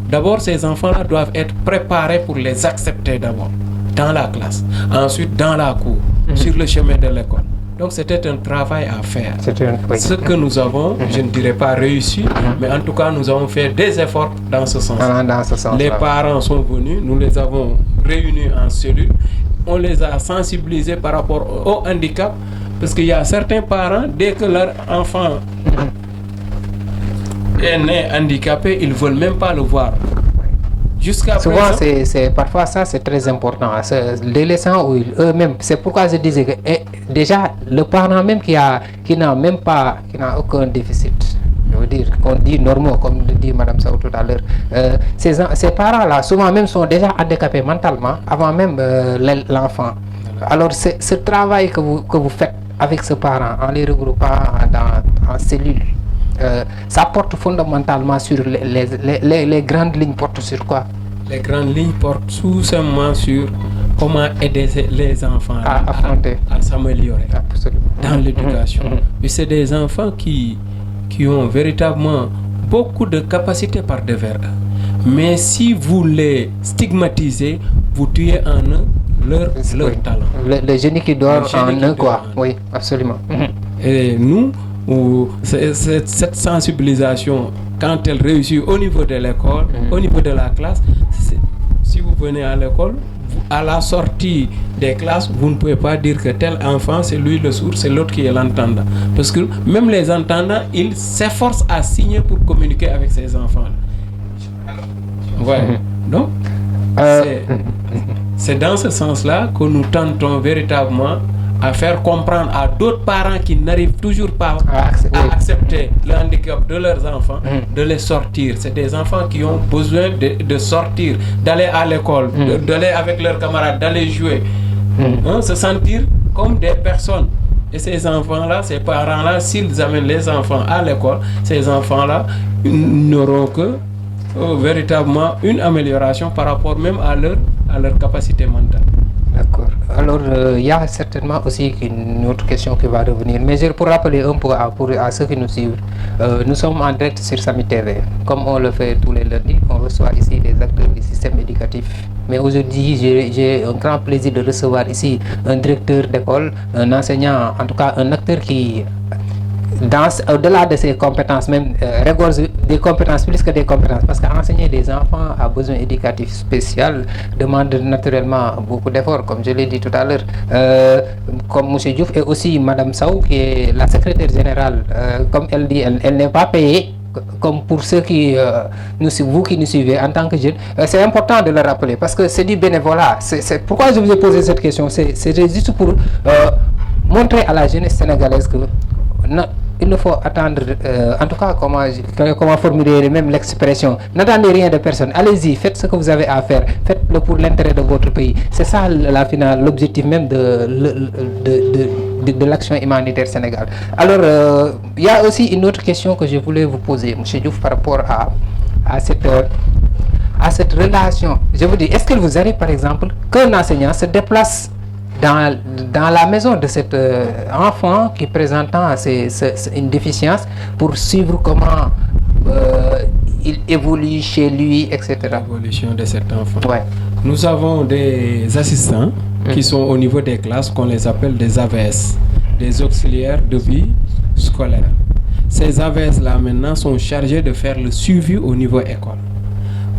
D'abord, ces enfants-là doivent être préparés pour les accepter d'abord, dans la classe, ensuite dans la cour, sur le chemin de l'école. Donc c'était un travail à faire. Ce que nous avons, je ne dirais pas réussi, mais en tout cas nous avons fait des efforts dans ce sens. Les parents sont venus, nous les avons réunis en cellule, on les a sensibilisés par rapport au handicap, parce qu'il y a certains parents, dès que leur enfant est né handicapé, ils ne veulent même pas le voir. Jusqu'à souvent, parfois ça c'est très important. Les laissant eux-mêmes. C'est pourquoi je disais que déjà le parent même qui n'a même pas, qui n'a aucun déficit, je veux dire, qu'on dit normaux, comme le dit Madame Sow tout à l'heure. Ces parents-là, souvent même, sont déjà handicapés mentalement avant même l'enfant. Alors ce travail que vous faites avec ce parent, en les regroupant en cellules, ça porte fondamentalement sur les grandes lignes, portent sur quoi? Les grandes lignes portent tout simplement sur comment aider les enfants à s'améliorer dans l'éducation. Et c'est des enfants qui ont véritablement beaucoup de capacités par devers eux. Mais si vous les stigmatisez, vous tuez en eux leur talent. Le génie qui dort en eux, quoi. Oui, absolument. Et nous, cette sensibilisation, quand elle réussit au niveau de l'école, au niveau de la classe, si vous venez à l'école, à la sortie des classes, vous ne pouvez pas dire que tel enfant c'est lui le sourd, c'est l'autre qui est l'entendant. Parce que même les entendants, ils s'efforcent à signer pour communiquer avec ces enfants. Ouais. Donc, c'est dans ce sens-là que nous tentons véritablement à faire comprendre à d'autres parents qui n'arrivent toujours pas à accepter le handicap de leurs enfants, de les sortir. C'est des enfants qui ont besoin de sortir, d'aller à l'école, d'aller avec leurs camarades, d'aller jouer, se sentir comme des personnes. Et ces enfants-là, ces parents-là, s'ils amènent les enfants à l'école, ces enfants-là n'auront que véritablement une amélioration par rapport même à leur capacité mentale. D'accord. Alors, il y a certainement aussi une autre question qui va revenir. Mais pour rappeler un peu à ceux qui nous suivent, nous sommes en direct sur Samy TV. Comme on le fait tous les lundis, on reçoit ici les acteurs du système éducatif. Mais aujourd'hui, j'ai un grand plaisir de recevoir ici un directeur d'école, un enseignant, en tout cas un acteur qui, au-delà de ses compétences, même regorge des compétences plus que des compétences, parce qu'enseigner des enfants à besoins éducatifs spéciaux demande naturellement beaucoup d'efforts, comme je l'ai dit tout à l'heure. Comme M. Diouf et aussi Mme Sow, qui est la secrétaire générale, comme elle dit, elle n'est pas payée. Comme pour ceux qui vous qui nous suivez en tant que jeunes, c'est important de le rappeler parce que c'est du bénévolat. C'est pourquoi je vous ai posé cette question. C'est juste pour montrer à la jeunesse sénégalaise que il ne faut attendre, en tout cas comment formuler même l'expression, n'attendez rien de personne, allez-y, faites ce que vous avez à faire, faites-le pour l'intérêt de votre pays. C'est ça l'objectif même de l'action humanitaire Sénégal. Alors, il y a aussi une autre question que je voulais vous poser, M. Diouf, par rapport à cette relation. Je vous dis, est-ce qu'il vous arrive par exemple qu'un enseignant se déplace dans la maison de cet enfant qui présentant une déficience pour suivre comment il évolue chez lui, etc. L'évolution de cet enfant. Ouais. Nous avons des assistants qui sont au niveau des classes, qu'on les appelle des AVS, des auxiliaires de vie scolaire. Ces AVS-là maintenant sont chargés de faire le suivi au niveau école.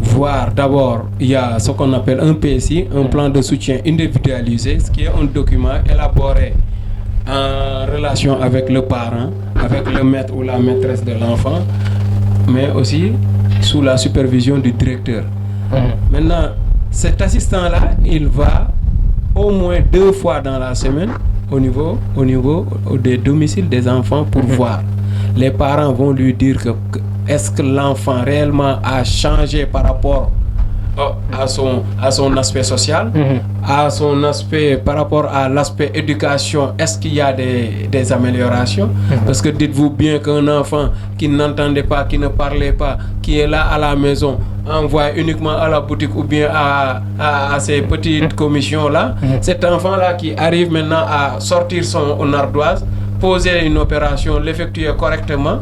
Voir d'abord, il y a ce qu'on appelle un PSI, un plan de soutien individualisé, ce qui est un document élaboré en relation avec le parent, avec le maître ou la maîtresse de l'enfant, mais aussi sous la supervision du directeur. Maintenant, cet assistant-là, il va au moins 2 fois dans la semaine au niveau des domiciles des enfants pour voir. Les parents vont lui dire que est-ce que l'enfant réellement a changé par rapport à son aspect social, à son aspect par rapport à l'aspect éducation, est-ce qu'il y a des améliorations? Parce que dites-vous bien qu'un enfant qui n'entendait pas, qui ne parlait pas, qui est là à la maison, envoie uniquement à la boutique ou bien à ces petites commissions-là, cet enfant-là qui arrive maintenant à sortir son ardoise, poser une opération, l'effectuer correctement,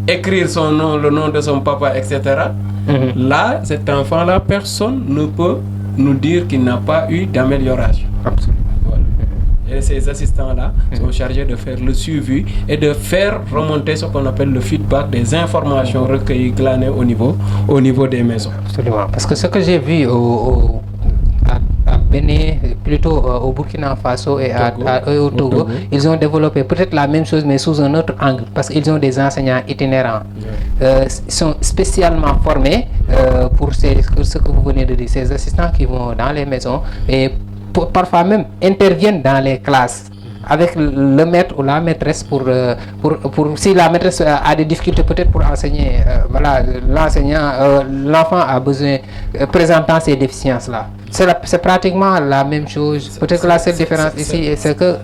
écrire son nom, le nom de son papa, etc. Là, cet enfant-là, personne ne peut nous dire qu'il n'a pas eu d'amélioration. Absolument. Voilà. Et ces assistants-là sont chargés de faire le suivi et de faire remonter ce qu'on appelle le feedback des informations recueillies, glanées au niveau des maisons. Absolument. Parce que ce que j'ai vu à Bénin, plutôt au Burkina Faso et au Togo, ils ont développé peut-être la même chose mais sous un autre angle parce qu'ils ont des enseignants itinérants. Ils sont spécialement formés pour ce que vous venez de dire, ces assistants qui vont dans les maisons et parfois même interviennent dans les classes avec le maître ou la maîtresse pour si la maîtresse a des difficultés peut-être pour enseigner, voilà, l'enfant a besoin présentant ces déficiences là. C'est pratiquement la même chose. Peut-être que la seule différence ici c'est que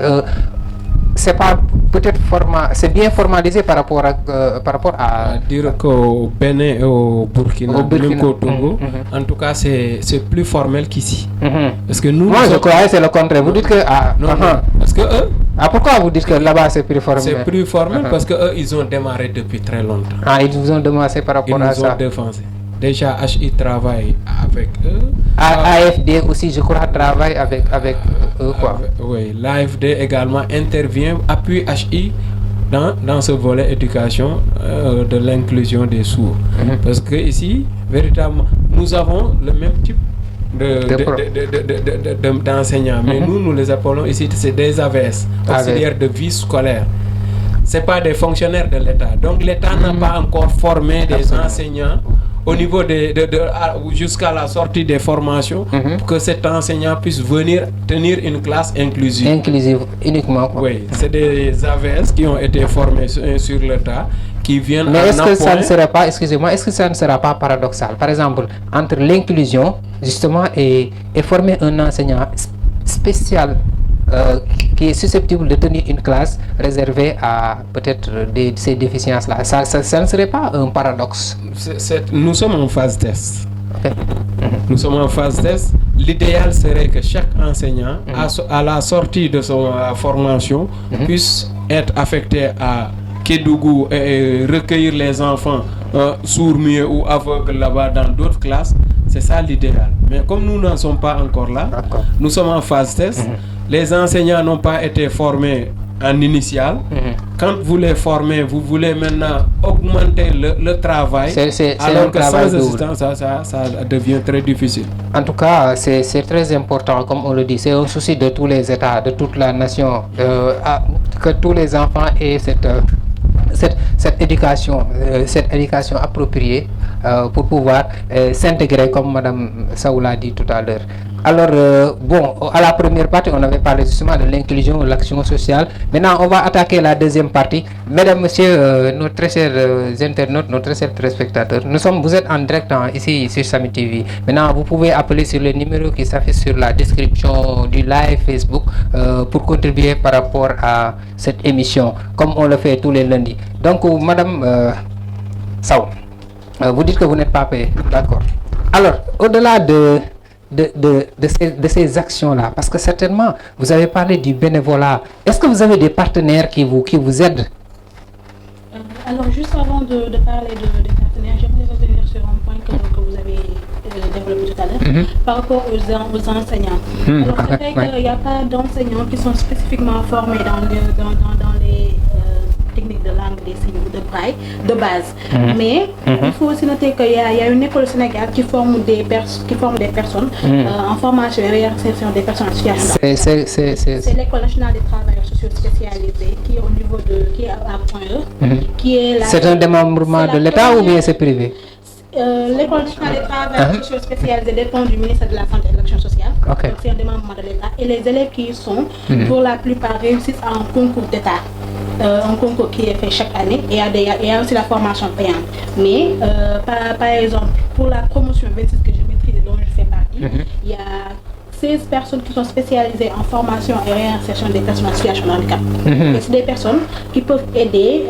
c'est pas peut-être c'est bien formalisé par rapport à dire qu'au Bénin et au Burkina, même qu'au Togo, en tout cas c'est plus formel qu'ici. Parce que nous, moi je croyais c'est le contraire. Vous dites que parce que eux, pourquoi vous dites que là-bas c'est plus formel? C'est plus formel parce que eux ils ont démarré depuis très longtemps. Ils vous ont démarré par rapport à ça. Ils nous ont défoncé. Déjà HI travaille avec eux. AFD aussi je crois travaille avec eux quoi. Oui, l'AFD également intervient, appuie HI dans ce volet éducation de l'inclusion des sourds. Parce que ici, véritablement, nous avons le même type d'enseignants, mais nous les appelons ici, c'est des AVS, auxiliaires de vie scolaire. Ce n'est pas des fonctionnaires de l'État. Donc l'État n'a pas encore formé des enseignants au niveau jusqu'à la sortie des formations pour que cet enseignant puisse venir tenir une classe inclusive. Inclusive uniquement quoi. Oui, c'est des AVS qui ont été formés sur le tas, qui viennent. Mais est-ce que ça ne serait pas, excusez-moi, est-ce que ça ne sera pas paradoxal? Par exemple, entre l'inclusion justement et former un enseignant spécial qui est susceptible de tenir une classe réservée à peut-être ces déficiences-là. Ça ne serait pas un paradoxe? Nous sommes en phase test. Nous sommes en phase test. L'idéal serait que chaque enseignant, à la sortie de son formation, puisse être affecté à Kédougou et recueillir les enfants sourds, muets ou aveugles là-bas dans d'autres classes. C'est ça l'idéal. Mais comme nous n'en sommes pas encore là, nous sommes en phase test. Les enseignants n'ont pas été formés en initial. Quand vous les formez, vous voulez maintenant augmenter le travail. Alors que sans assistance, ça devient très difficile. En tout cas, c'est très important, comme on le dit. C'est un souci de tous les États, de toute la nation, que tous les enfants aient cette éducation appropriée pour pouvoir s'intégrer, comme Madame Saoula a dit tout à l'heure. Alors, à la première partie, on avait parlé justement de l'inclusion, de l'action sociale. Maintenant, on va attaquer la deuxième partie. Mesdames, Messieurs, nos très chers internautes, nos très chers téléspectateurs, vous êtes en direct ici sur Samy TV. Maintenant, vous pouvez appeler sur le numéro qui s'affiche sur la description du live Facebook pour contribuer par rapport à cette émission, comme on le fait tous les lundis. Donc, Madame Sao, vous dites que vous n'êtes pas payé, d'accord. Alors, au-delà de ces actions-là, parce que certainement, vous avez parlé du bénévolat. Est-ce que vous avez des partenaires qui vous aident? Alors, juste avant de parler des partenaires, j'aimerais revenir sur un point que vous avez développé tout à l'heure, par rapport aux enseignants. Alors, c'est vrai qu'il n'y a pas d'enseignants qui sont spécifiquement formés dans les techniques de langue des signes ou de braille de base. Mais il faut aussi noter qu'il y a une école au Sénégal qui forme des personnes en formation et réinsertion des personnes en situation. C'est l'école nationale des travailleurs sociaux spécialisés qui est au niveau qui est à Point E. C'est un démembrement de l'État ou bien c'est privé? L'école nationale des travailleurs sociaux spécialisés dépend du ministère de la Santé et de l'Action sociale. Donc c'est un démembrement de l'État. Et les élèves qui y sont, pour la plupart, réussissent à un concours d'État. Un concours qui est fait chaque année et il y a aussi la formation payante. Mais par exemple, pour la promotion 26 que je maîtrise et dont je fais partie, il y a 16 personnes qui sont spécialisées en formation et réinsertion des personnes en situation de handicap. Et c'est des personnes qui peuvent aider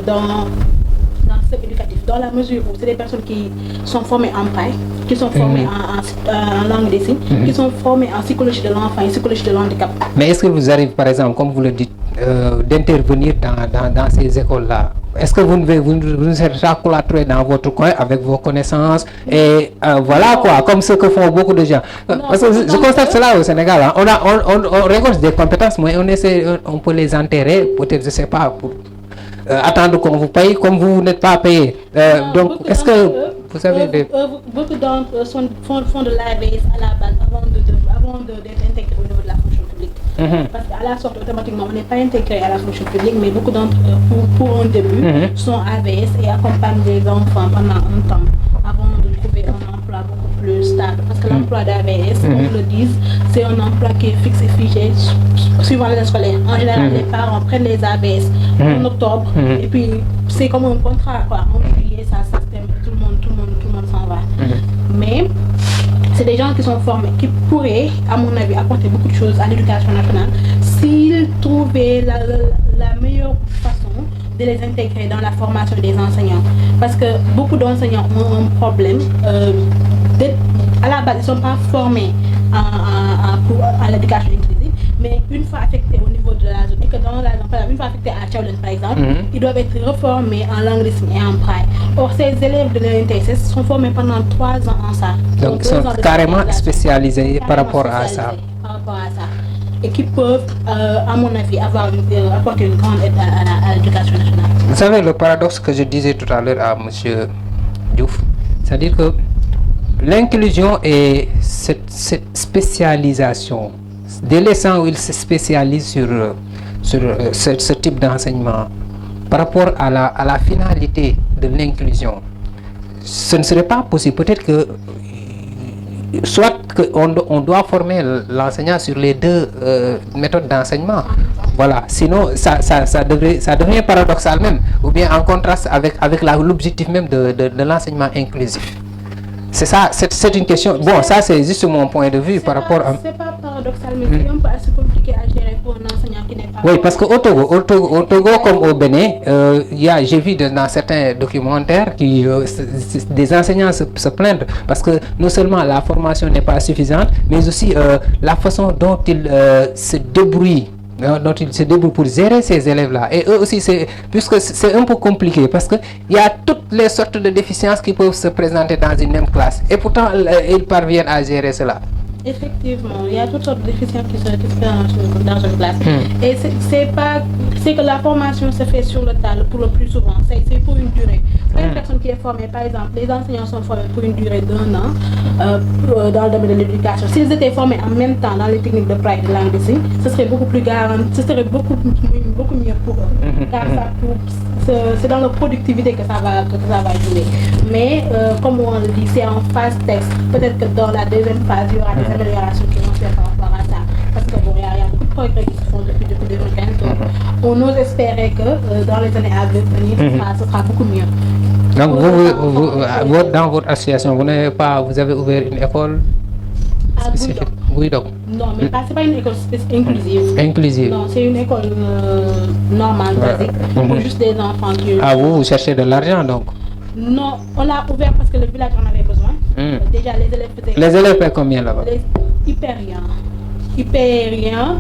dans ce éducatif, dans la mesure où c'est des personnes qui sont formées en braille, qui sont formées en langue des signes, qui sont formées en psychologie de l'enfant et psychologie de l'handicap. Mais est-ce que vous arrivez, par exemple, comme vous le dites, d'intervenir dans ces écoles-là? Est-ce que vous ne êtes pas cloîtré dans votre coin avec vos connaissances et voilà quoi, comme ce que font beaucoup de gens? Parce que je constate cela au Sénégal. Hein. On récolte des compétences, mais on peut les enterrer, peut-être, je ne sais pas, pour attendre qu'on vous paye, comme vous n'êtes pas payé. Donc, est-ce que vous avez des... Beaucoup d'entre eux font de l'AVS à la base avant d'être intégrés au niveau de la fonction publique. Parce qu'à la sortie, automatiquement, on n'est pas intégré à la fonction publique, mais beaucoup d'entre eux, pour un début, sont AVS et accompagnent les enfants pendant un temps avant de trouver un emploi beaucoup plus stable. Parce que l'emploi d'AVS, comme le disent, c'est un emploi qui est fixe et figé suivant les scolaires. En général, les parents prennent les AVS en octobre et puis c'est comme un contrat, quoi. En juillet, ça se termine, tout le monde s'en va. Mais c'est des gens qui sont formés, qui pourraient, à mon avis, apporter beaucoup de choses à l'éducation nationale s'ils trouvaient la meilleure façon de les intégrer dans la formation des enseignants. Parce que beaucoup d'enseignants ont un problème. À la base, ils ne sont pas formés à l'éducation inclusive, mais une fois affectés au niveau de la zone, et que dans la zone, une fois affectés à Tchaoulène par exemple, ils doivent être reformés en langue des signes et en braille. Or, ces élèves de l'INTSS sont formés pendant 3 ans en ça. Donc, ils sont carrément spécialisés par rapport à ça. Et qui peuvent, à mon avis, apporter une grande aide à l'éducation nationale. Vous savez, le paradoxe que je disais tout à l'heure à M. Diouf, c'est-à-dire que l'inclusion et cette spécialisation, dès l'instant où il se spécialise sur ce type d'enseignement, par rapport à la finalité de l'inclusion, ce ne serait pas possible. Peut-être que soit on doit former l'enseignant sur les deux méthodes d'enseignement. Voilà, sinon ça devient paradoxal même, ou bien en contraste avec l'objectif même de l'enseignement inclusif. C'est ça, c'est une question. Bon, ça c'est juste mon point de vue par rapport à... C'est pas paradoxal, mais c'est un peu assez compliqué à gérer pour un enseignant qui n'est pas... Oui, parce qu'au Togo comme au Bénin, j'ai vu dans certains documentaires des enseignants se plaindre parce que non seulement la formation n'est pas suffisante, mais aussi la façon dont ils se débrouillent. Pour gérer ces élèves-là. Et eux aussi, puisque c'est un peu compliqué, parce qu'il y a toutes les sortes de déficiences qui peuvent se présenter dans une même classe. Et pourtant, ils parviennent à gérer cela. Effectivement, il y a toutes sortes de déficiences qui se présentent dans une classe. Et c'est que la formation se fait sur le tas pour le plus souvent. C'est pour une durée. Une personne qui est formée, par exemple, les enseignants sont formés pour une durée d'1 an dans le domaine de l'éducation. S'ils étaient formés en même temps dans les techniques de braille et de langue des signes, ce serait beaucoup plus garanti, ce serait beaucoup mieux pour eux. Car c'est dans leur productivité que ça va jouer. Mais comme on le dit, c'est en phase texte. Peut-être que dans la deuxième phase, il y aura des améliorations qui vont se faire par rapport à ça. Parce que bon, il y a beaucoup de progrès qui se font depuis 2015. Donc, on ose espérer que dans les années à venir, ce sera beaucoup mieux. Donc vous, dans votre association, vous avez ouvert une école spécifique? Oui, donc. Non, mais c'est pas une école inclusive. Inclusive. Non, c'est une école normale, basique, pour juste des enfants qui... Ah, vous cherchez de l'argent donc? Non, on l'a ouvert parce que le village en avait besoin. Déjà, les élèves faisaient... Les élèves paient combien là-bas? Ils paient rien. Ils paient rien.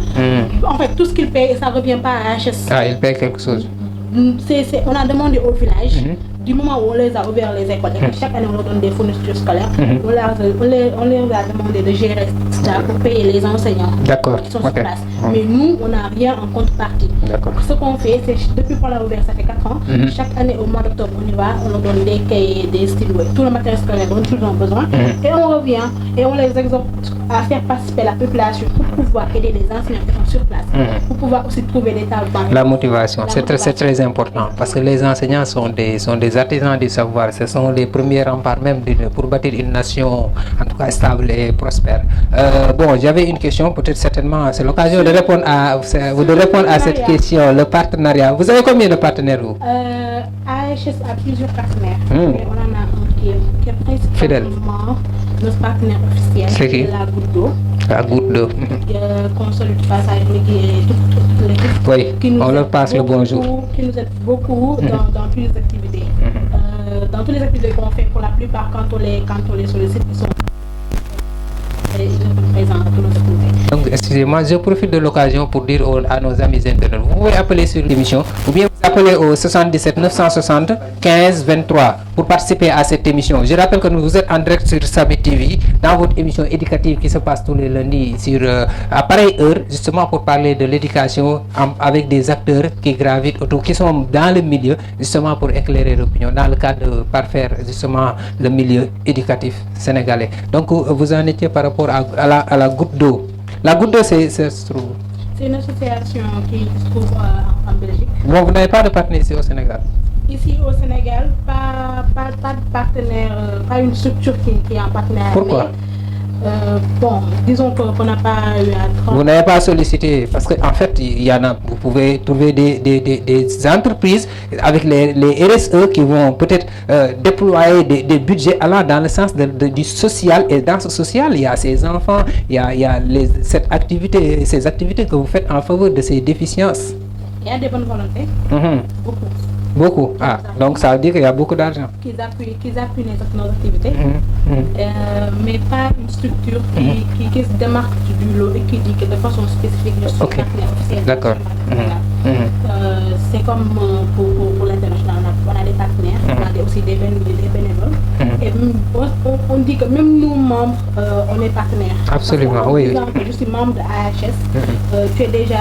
En fait, tout ce qu'ils paient, ça ne revient pas à HS. Ah, ils paient quelque chose. On a demandé au village du moment où on les a ouvert les écoles et que chaque année on leur donne des fournitures scolaires, on leur a demandé de gérer cela pour payer les enseignants qui sont sur place. Mais nous, on n'a rien en contrepartie. Ce qu'on fait, c'est depuis qu'on l'a ouvert, ça fait 4 ans, chaque année au mois d'octobre, on y va, on leur donne des cahiers, des stylos, tout le matériel scolaire dont ils ont besoin, et on revient et on les exhorte à faire participer la population pour pouvoir aider les enseignants qui sont sur place, pour pouvoir aussi trouver des tables. La motivation, c'est très important, parce que les enseignants sont des artisans du savoir, ce sont les premiers remparts même pour bâtir une nation, en tout cas stable et prospère. Bon, j'avais une question, peut-être certainement, c'est l'occasion de répondre à cette question, le partenariat. Vous avez combien de partenaires vous? AHS a plusieurs partenaires. On en a un qui est principalement notre partenaire officiel, c'est la Goutte d'eau. La Goutte d'eau. Qu'on salue de passage, mais qui est toute l'équipe. Oui, on leur passe le bonjour. Qui nous aide beaucoup dans toutes les activités. Dans toutes les activités qu'on fait, pour la plupart, quand on les sollicite, ils sont présents dans toutes nos activités. Donc, excusez-moi, je profite de l'occasion pour dire à nos amis internautes, vous pouvez appeler sur l'émission ou bien vous appelez au 77 960 15 23 pour participer à cette émission. Je rappelle que vous êtes en direct sur Sabi TV dans votre émission éducative qui se passe tous les lundis à pareille heure, justement pour parler de l'éducation avec des acteurs qui gravitent autour, qui sont dans le milieu, justement pour éclairer l'opinion, dans le cadre de parfaire justement le milieu éducatif sénégalais. Donc, vous en étiez par rapport à la Goutte d'eau. La Goutte d'eau, c'est une association qui se trouve en Belgique. Bon, vous n'avez pas de partenaire ici au Sénégal? Ici au Sénégal, pas de partenaire, pas une structure qui est en partenaire. Pourquoi? Bon, disons qu'on n'a pas eu à... Vous n'avez pas sollicité, parce qu'en fait, il y en a, vous pouvez trouver des entreprises avec les RSE qui vont peut-être déployer des budgets allant dans le sens du social, et dans ce social, il y a ces enfants, il y a ces activités que vous faites en faveur de ces déficiences. Il y a des bonnes volontés, Beaucoup. Ah, donc ça veut dire qu'il y a beaucoup d'argent. Qu'ils appuient nos activités, mais pas une structure qui se démarque du lot et qui dit que de façon spécifique, je suis partenaire officiel. D'accord. C'est comme pour l'international, on a des partenaires, on a aussi des bénévoles. Et on dit que même nous, membres, on est partenaires. Absolument, oui. Je suis membre de AHS, tu es déjà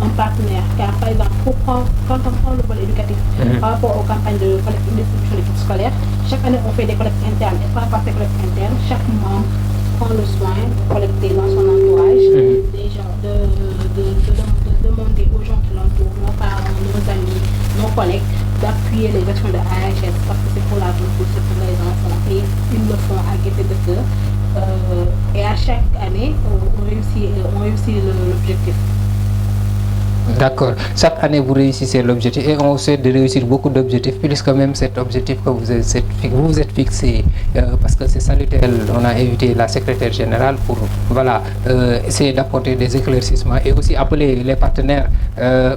un partenaire, car par exemple, quand on prend le volet éducatif, par rapport aux campagnes de collecte et distribution des kits scolaires, chaque année on fait des collectes internes. Et par rapport à ces collectes internes, chaque membre prend le soin de collecter dans son entourage des gens, de demander aux gens qui l'entourent, nos parents, nos amis, nos collègues, d'appuyer les actions de AHS parce que c'est pour la vie, c'est pour les enfants et ils le font à gaieté de cœur. Et à chaque année, on réussit l'objectif. D'accord. Chaque année, vous réussissez l'objectif et on essaie de réussir beaucoup d'objectifs, plus quand même cet objectif que vous vous êtes fixé, parce que c'est salutaire. On a invité la secrétaire générale pour essayer d'apporter des éclaircissements et aussi appeler les partenaires, de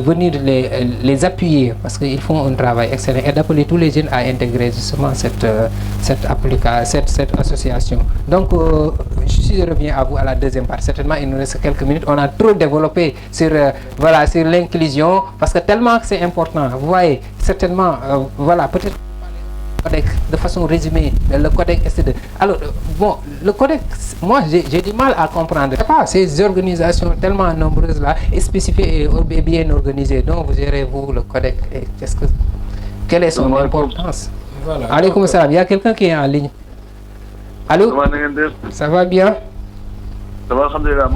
venir les appuyer parce qu'ils font un travail excellent et d'appeler tous les jeunes à intégrer justement cette association. Donc, je reviens à vous à la deuxième partie. Certainement, il nous reste quelques minutes. On a trop développé sur l'inclusion parce que tellement que c'est important. Vous voyez, certainement, peut-être de façon résumée, le codex, etc. Alors, bon, le codex, moi, j'ai du mal à comprendre. Ces organisations tellement nombreuses là, et spécifiées et bien organisées, donc vous gérez vous le codex et quelle est son importance? Voilà. Alaykoum salam, il y a quelqu'un qui est en ligne. Allô? Ça va bien? Ça va, alhamdulillah.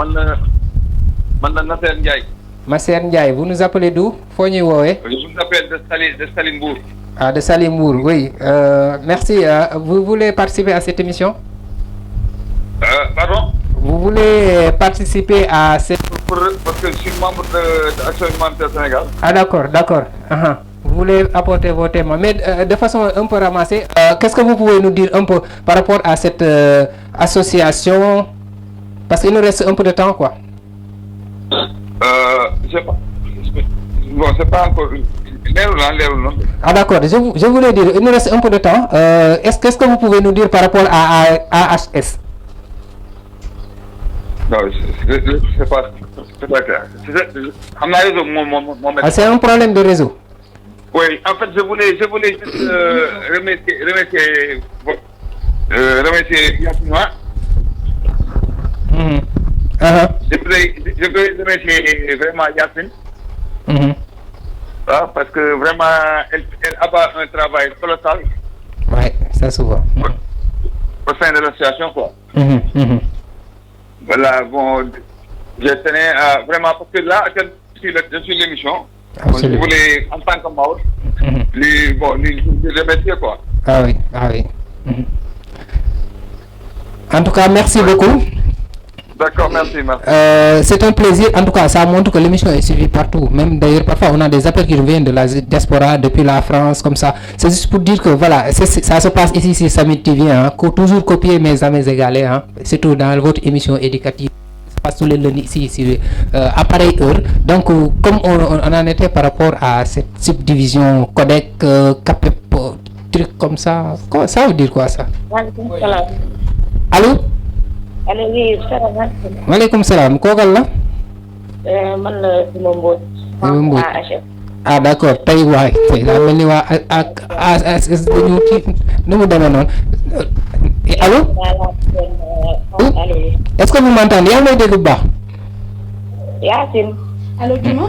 Nasser Ndiaye. Nasser Ndiaye, vous nous appelez d'où? Je vous appelle de Salimbourg. Ah, de Salimbourg, oui. Merci. Vous voulez participer à cette émission? Pardon? Vous voulez participer à cette... Parce que je suis membre de l'Action humanitaire Sénégal. Ah, d'accord. Vous voulez apporter vos témoins. Mais de façon un peu ramassée, qu'est-ce que vous pouvez nous dire un peu par rapport à cette association? Parce qu'il nous reste un peu de temps, quoi. Je sais pas. Bon, c'est pas encore... Ah, d'accord. Je voulais dire, il nous reste un peu de temps. Qu'est-ce que vous pouvez nous dire par rapport à AHS? Non, c'est pas clair. C'est un problème de réseau. Oui, en fait, je voulais juste remercier Yacine. Je voulais remercier vraiment Yacine. Parce que vraiment, elle abat un travail colossal. Ouais, ça se voit. Au sein de l'association, quoi. Voilà, bon, je tenais à vraiment, parce que là, je suis l'émission. Je voulais, en tant que membre, les remercier, quoi. Ah oui. En tout cas, merci beaucoup. D'accord, merci. C'est un plaisir. En tout cas, ça montre que l'émission est suivie partout. Même d'ailleurs, parfois, on a des appels qui viennent de la diaspora, depuis la France, comme ça. C'est juste pour dire que voilà, ça se passe ici sur Summit TV. Toujours copier mes amis égalés, surtout dans votre émission éducative. Ça passe tous les lundis ici, à pareille heure. Donc, comme on en était par rapport à cette subdivision codec, CAPEP, truc comme ça. Ça veut dire quoi ça? Allô? Allô, oui, salaamaaleykum. Waaleykum salaam. Kookal la? Man la Sima Mbodj. Ah d'accord, tey waay tey daa mel ni waa ak ASS dañu kii nu mu demee noonu. Allô? Est-ce que vous m'entendez? yaa ngi may dégg bu baax? Yacine. Allô, Dima?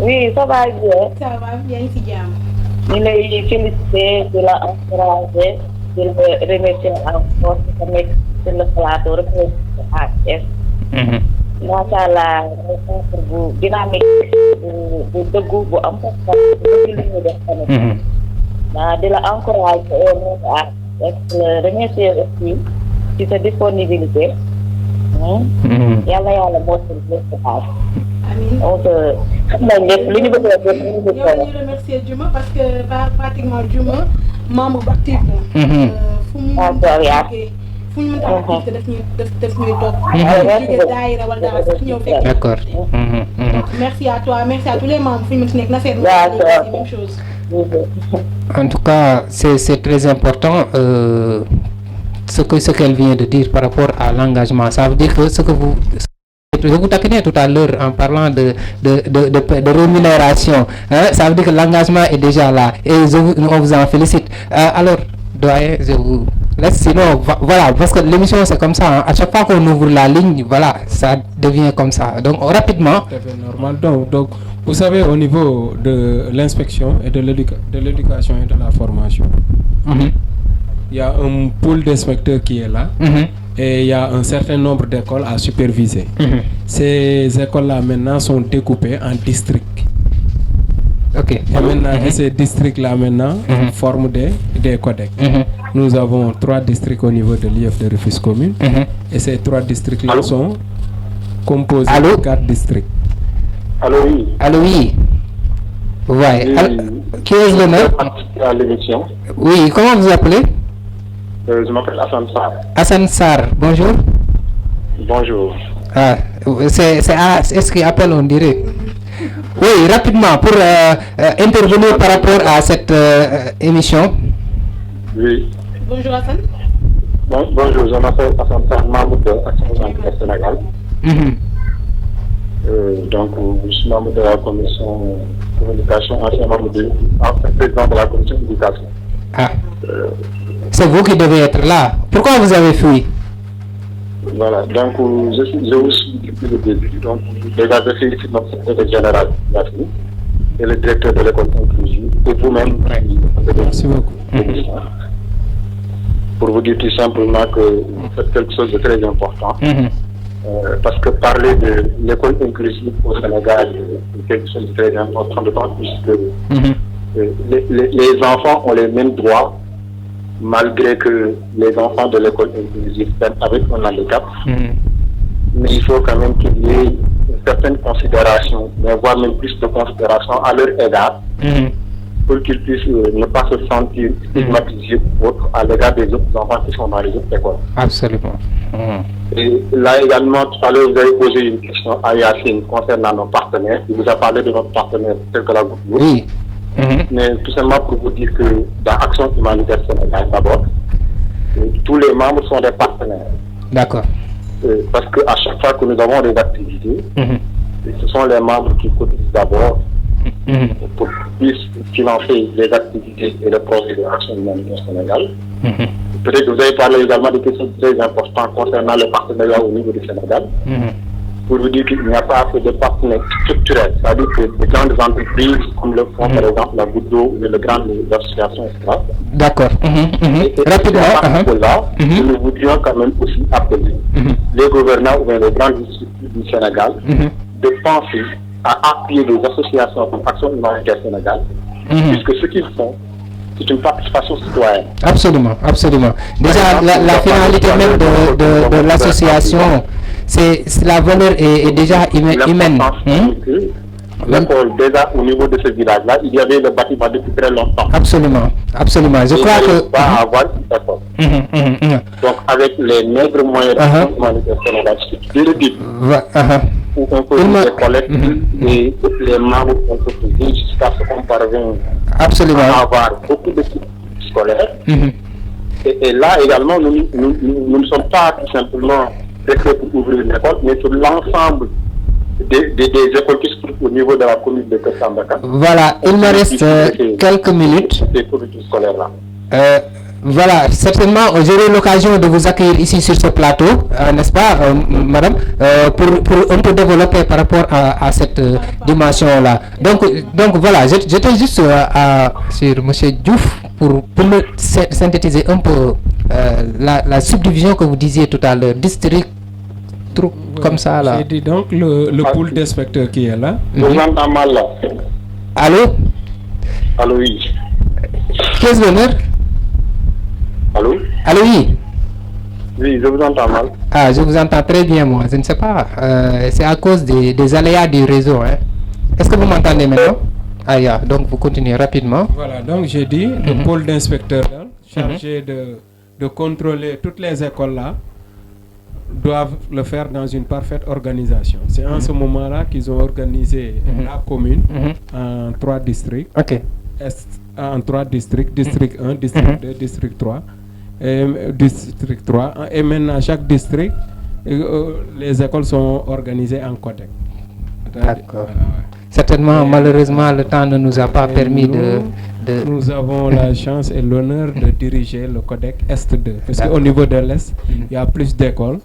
Oui, ça va bien. Ça va bien, si jàmm. ñu lay féliciter, di la encourager, di la remercier encore ci nekk sur le plateau représentant ASS. Macha Allah, centre bu dynamique bu dëggu bu am parce que li ñu def tamit. Di la encourager au nom de ASS, le remercier aussi ci sa disponibilité. Yàlla mottali lépp xaar. Amiin. Donc xam nañ lépp li ñu bëgg a def ñu bëgg a ñu remercier Djuma parce que pratiquement Djuma membre bu actif la. fu mu mën a activité daf ñuy toog. jóge daayira wala dara sax ñëw fekk. D'accord. Merci à toi, merci à tous les membres fu ñu mën si nekk na seet même chose. En tout cas, c'est très important ce qu'elle vient de dire par rapport à l'engagement. Ça veut dire que je vous taquinais tout à l'heure en parlant de rémunération. Ça veut dire que l'engagement est déjà là et on vous en félicite. Alors, doyen, je vous laisse. Sinon, voilà, parce que l'émission c'est comme ça. À chaque fois qu'on ouvre la ligne, voilà, ça devient comme ça. Donc, rapidement. Tout à fait normal. Donc, vous savez, au niveau de l'inspection et de l'éducation et de la formation, il y a un pool d'inspecteurs qui est là. Et il y a un certain nombre d'écoles à superviser. Ces écoles-là maintenant sont découpées en districts. Ok. Et maintenant, ces districts-là maintenant forment des codecs. Nous avons 3 districts au niveau de l'IF de Rufisque commune. Et ces 3 districts-là sont composés de 4 districts. Allô, oui. Allô, oui. Ouais. Qui est le nom? À l'émission. Oui, comment vous appelez? Je m'appelle Hassan Sarr. Hassan Sarr, bonjour. Bonjour. Ah, c'est ASS qui appelle, on dirait. Oui, rapidement, pour intervenir par rapport à cette émission. Oui. Bonjour Hassan. Bonjour, je m'appelle Hassan Sarr, membre de Action Humanitaire Sénégal. Donc, je suis membre de la commission communication, ancien président de la commission éducation. Ah. C'est vous qui devez être là. Pourquoi vous avez fui? Voilà, donc je vous suis depuis le début. Donc, déjà, je félicite notre secrétaire général et le directeur de l'école inclusive et vous-même. Merci beaucoup. Pour vous dire tout simplement que vous faites quelque chose de très important. Parce que parler de l'école inclusive au Sénégal est quelque chose de très important, d'autant plus que les enfants ont les mêmes droits, malgré que les enfants de l'école inclusive viennent avec un handicap. Mais il faut quand même qu'il y ait une certaine considération, mais voire même plus de considération à leur égard, pour qu'ils puissent ne pas se sentir stigmatisés à l'égard des autres enfants qui sont dans les autres écoles. Absolument. Et là également, tout à l'heure, vous avez posé une question à Yacine concernant nos partenaires. Il vous a parlé de notre partenaire, tel que la groupe. Oui. Mais tout simplement pour vous dire que dans Action Humanitaire Sénégal, d'abord, tous les membres sont des partenaires. D'accord. Parce qu'à chaque fois que nous avons des activités, ce sont les membres qui cotisent d'abord pour qu'ils puissent financer les activités et les projets de l'action humanitaire au Sénégal. Peut-être que vous avez parlé également de questions très importantes concernant le partenariat au niveau du Sénégal. Pour vous dire qu'il n'y a pas assez de partenaires structurels, c'est-à-dire que les grandes entreprises comme le fonds, par exemple, la Goutte d'eau, ou les grandes associations, etc. D'accord. Rapidement, là, nous voudrions quand même aussi appeler les gouvernants ou bien les grandes institutions du Sénégal de penser à appuyer les associations comme Action humanitaire Sénégal, puisque ce qu'ils font, c'est une participation citoyenne. Absolument, absolument. Déjà, la finalité même de l'association, c'est la valeur est déjà humaine. L'école, déjà au niveau de ce village-là, il y avait le bâtiment depuis très longtemps. Absolument, absolument. Je crois que... pas avoir une école. Donc, avec les maigres moyens de humanitaire Sénégal, je le dis, où on peut les collectes et les membres ont proposé jusqu'à ce qu'on parvienne à avoir beaucoup de scolaires. Et là également, nous ne sommes pas tout simplement restés pour ouvrir une école, mais sur l'ensemble des écoles qui se trouvent au niveau de la commune de Kessambaka. Voilà, il me reste quelques minutes. Ces communautés scolaires-là. Voilà, certainement, j'aurai l'occasion de vous accueillir ici sur ce plateau, n'est-ce pas, madame, pour un peu développer par rapport à cette dimension-là. Donc voilà, j'étais juste sur M. Diouf pour synthétiser un peu la subdivision que vous disiez tout à l'heure, district, truc comme ça là. J'ai dit donc le pool d'inspecteurs qui est là. Je vous entends mal là. Allô? Allô, oui. Qu'est-ce l'honneur? Allô? Allô, oui. Oui, je vous entends mal. Ah, je vous entends très bien, moi. Je ne sais pas. C'est à cause des aléas du réseau. Hein. Est-ce que vous m'entendez maintenant? Ah, yeah. Donc, vous continuez rapidement. Voilà, donc j'ai dit, le pôle d'inspecteurs chargé de contrôler toutes les écoles là doivent le faire dans une parfaite organisation. C'est en ce moment-là qu'ils ont organisé la commune en 3 districts. Ok. En 3 districts, district 1, district 2, district 3. District 3. Et maintenant, chaque district, les écoles sont organisées en codec. D'accord. Certainement, malheureusement, le temps ne nous a pas permis de... Nous avons la chance et l'honneur de diriger le codec Est-2. Parce qu'au niveau de l'Est, il y a plus d'écoles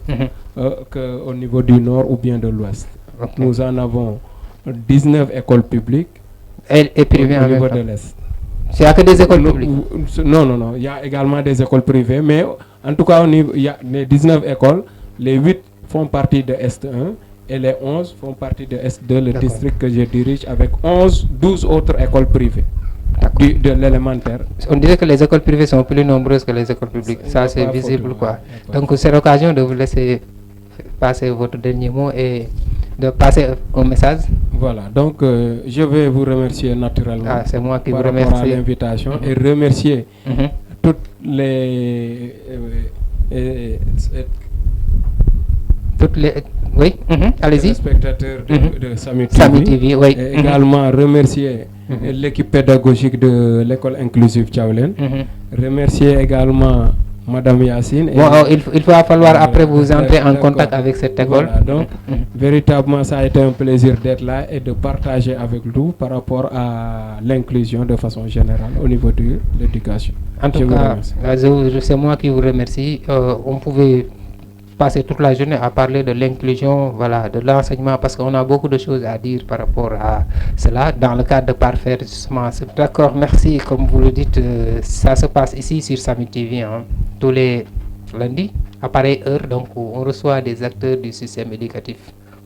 qu'au niveau du Nord ou bien de l'Ouest. Nous en avons 19 écoles publiques et privées au niveau de l'Est. C'est à que des écoles publiques? Non. Il y a également des écoles privées, mais en tout cas, il y a les 19 écoles, les 8 font partie de Est1 et les 11 font partie de Est2, le district que je dirige, avec 12 autres écoles privées de l'élémentaire. On dirait que les écoles privées sont plus nombreuses que les écoles publiques. Ça, c'est visible, quoi. Donc, c'est l'occasion de vous laisser passer votre dernier mot et de passer un message. Voilà, donc je vais vous remercier naturellement. Ah, c'est moi qui vous remercie remercie. Par l'invitation et remercier toutes les oui, allez-y. Les spectateurs de Sami TV, oui. Et également remercier l'équipe pédagogique de l'école inclusive Tchaoulène. Remercier également Madame Yacine. Il va falloir après vous entrer en contact avec cette école. Voilà, donc véritablement ça a été un plaisir d'être là et de partager avec vous par rapport à l'inclusion de façon générale au niveau de l'éducation. En tout cas, c'est moi qui vous remercie. On pouvait passer toute la journée à parler de l'inclusion, voilà, de l'enseignement, parce qu'on a beaucoup de choses à dire par rapport à cela dans le cadre de parfaire justement. D'accord, merci. Comme vous le dites, ça se passe ici sur Sami TV, tous les lundis à pareille heure. Donc, on reçoit des acteurs du système éducatif.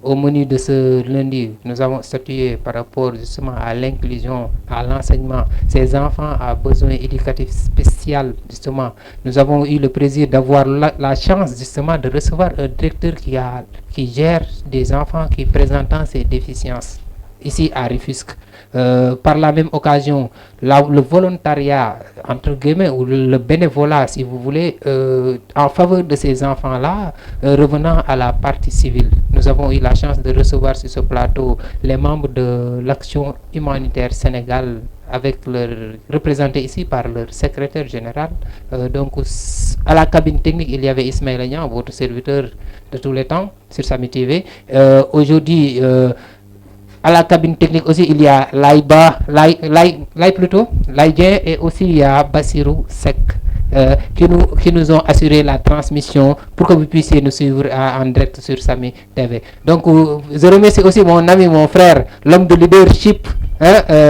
Au menu de ce lundi, nous avons statué par rapport justement à l'inclusion, à l'enseignement. Ces enfants à besoins éducatifs spéciaux, justement. Nous avons eu le plaisir d'avoir la chance justement de recevoir un directeur qui gère des enfants qui présentent ces déficiences ici à Rufisque. Par la même occasion, le volontariat, entre guillemets, ou le bénévolat, si vous voulez, en faveur de ces enfants-là, revenant à la partie civile. Nous avons eu la chance de recevoir sur ce plateau les membres de l'Action humanitaire Sénégal, représentés ici par leur secrétaire général. Donc, à la cabine technique, il y avait Ismaël Agnan, votre serviteur de tous les temps, sur Sami TV. Aujourd'hui, À la cabine technique aussi, il y a Laïdien, et aussi il y a Bassirou Sek qui nous ont assuré la transmission pour que vous puissiez nous suivre en direct sur Samy TV. Donc, je remercie aussi mon ami, mon frère, l'homme de leadership,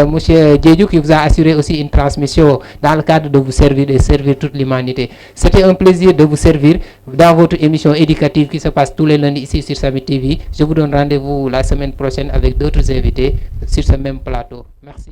monsieur Djedjou, qui vous a assuré aussi une transmission dans le cadre de vous servir et servir toute l'humanité. C'était un plaisir de vous servir dans votre émission éducative qui se passe tous les lundis ici sur Samy TV. Je vous donne rendez-vous la semaine prochaine avec d'autres invités sur ce même plateau. Merci.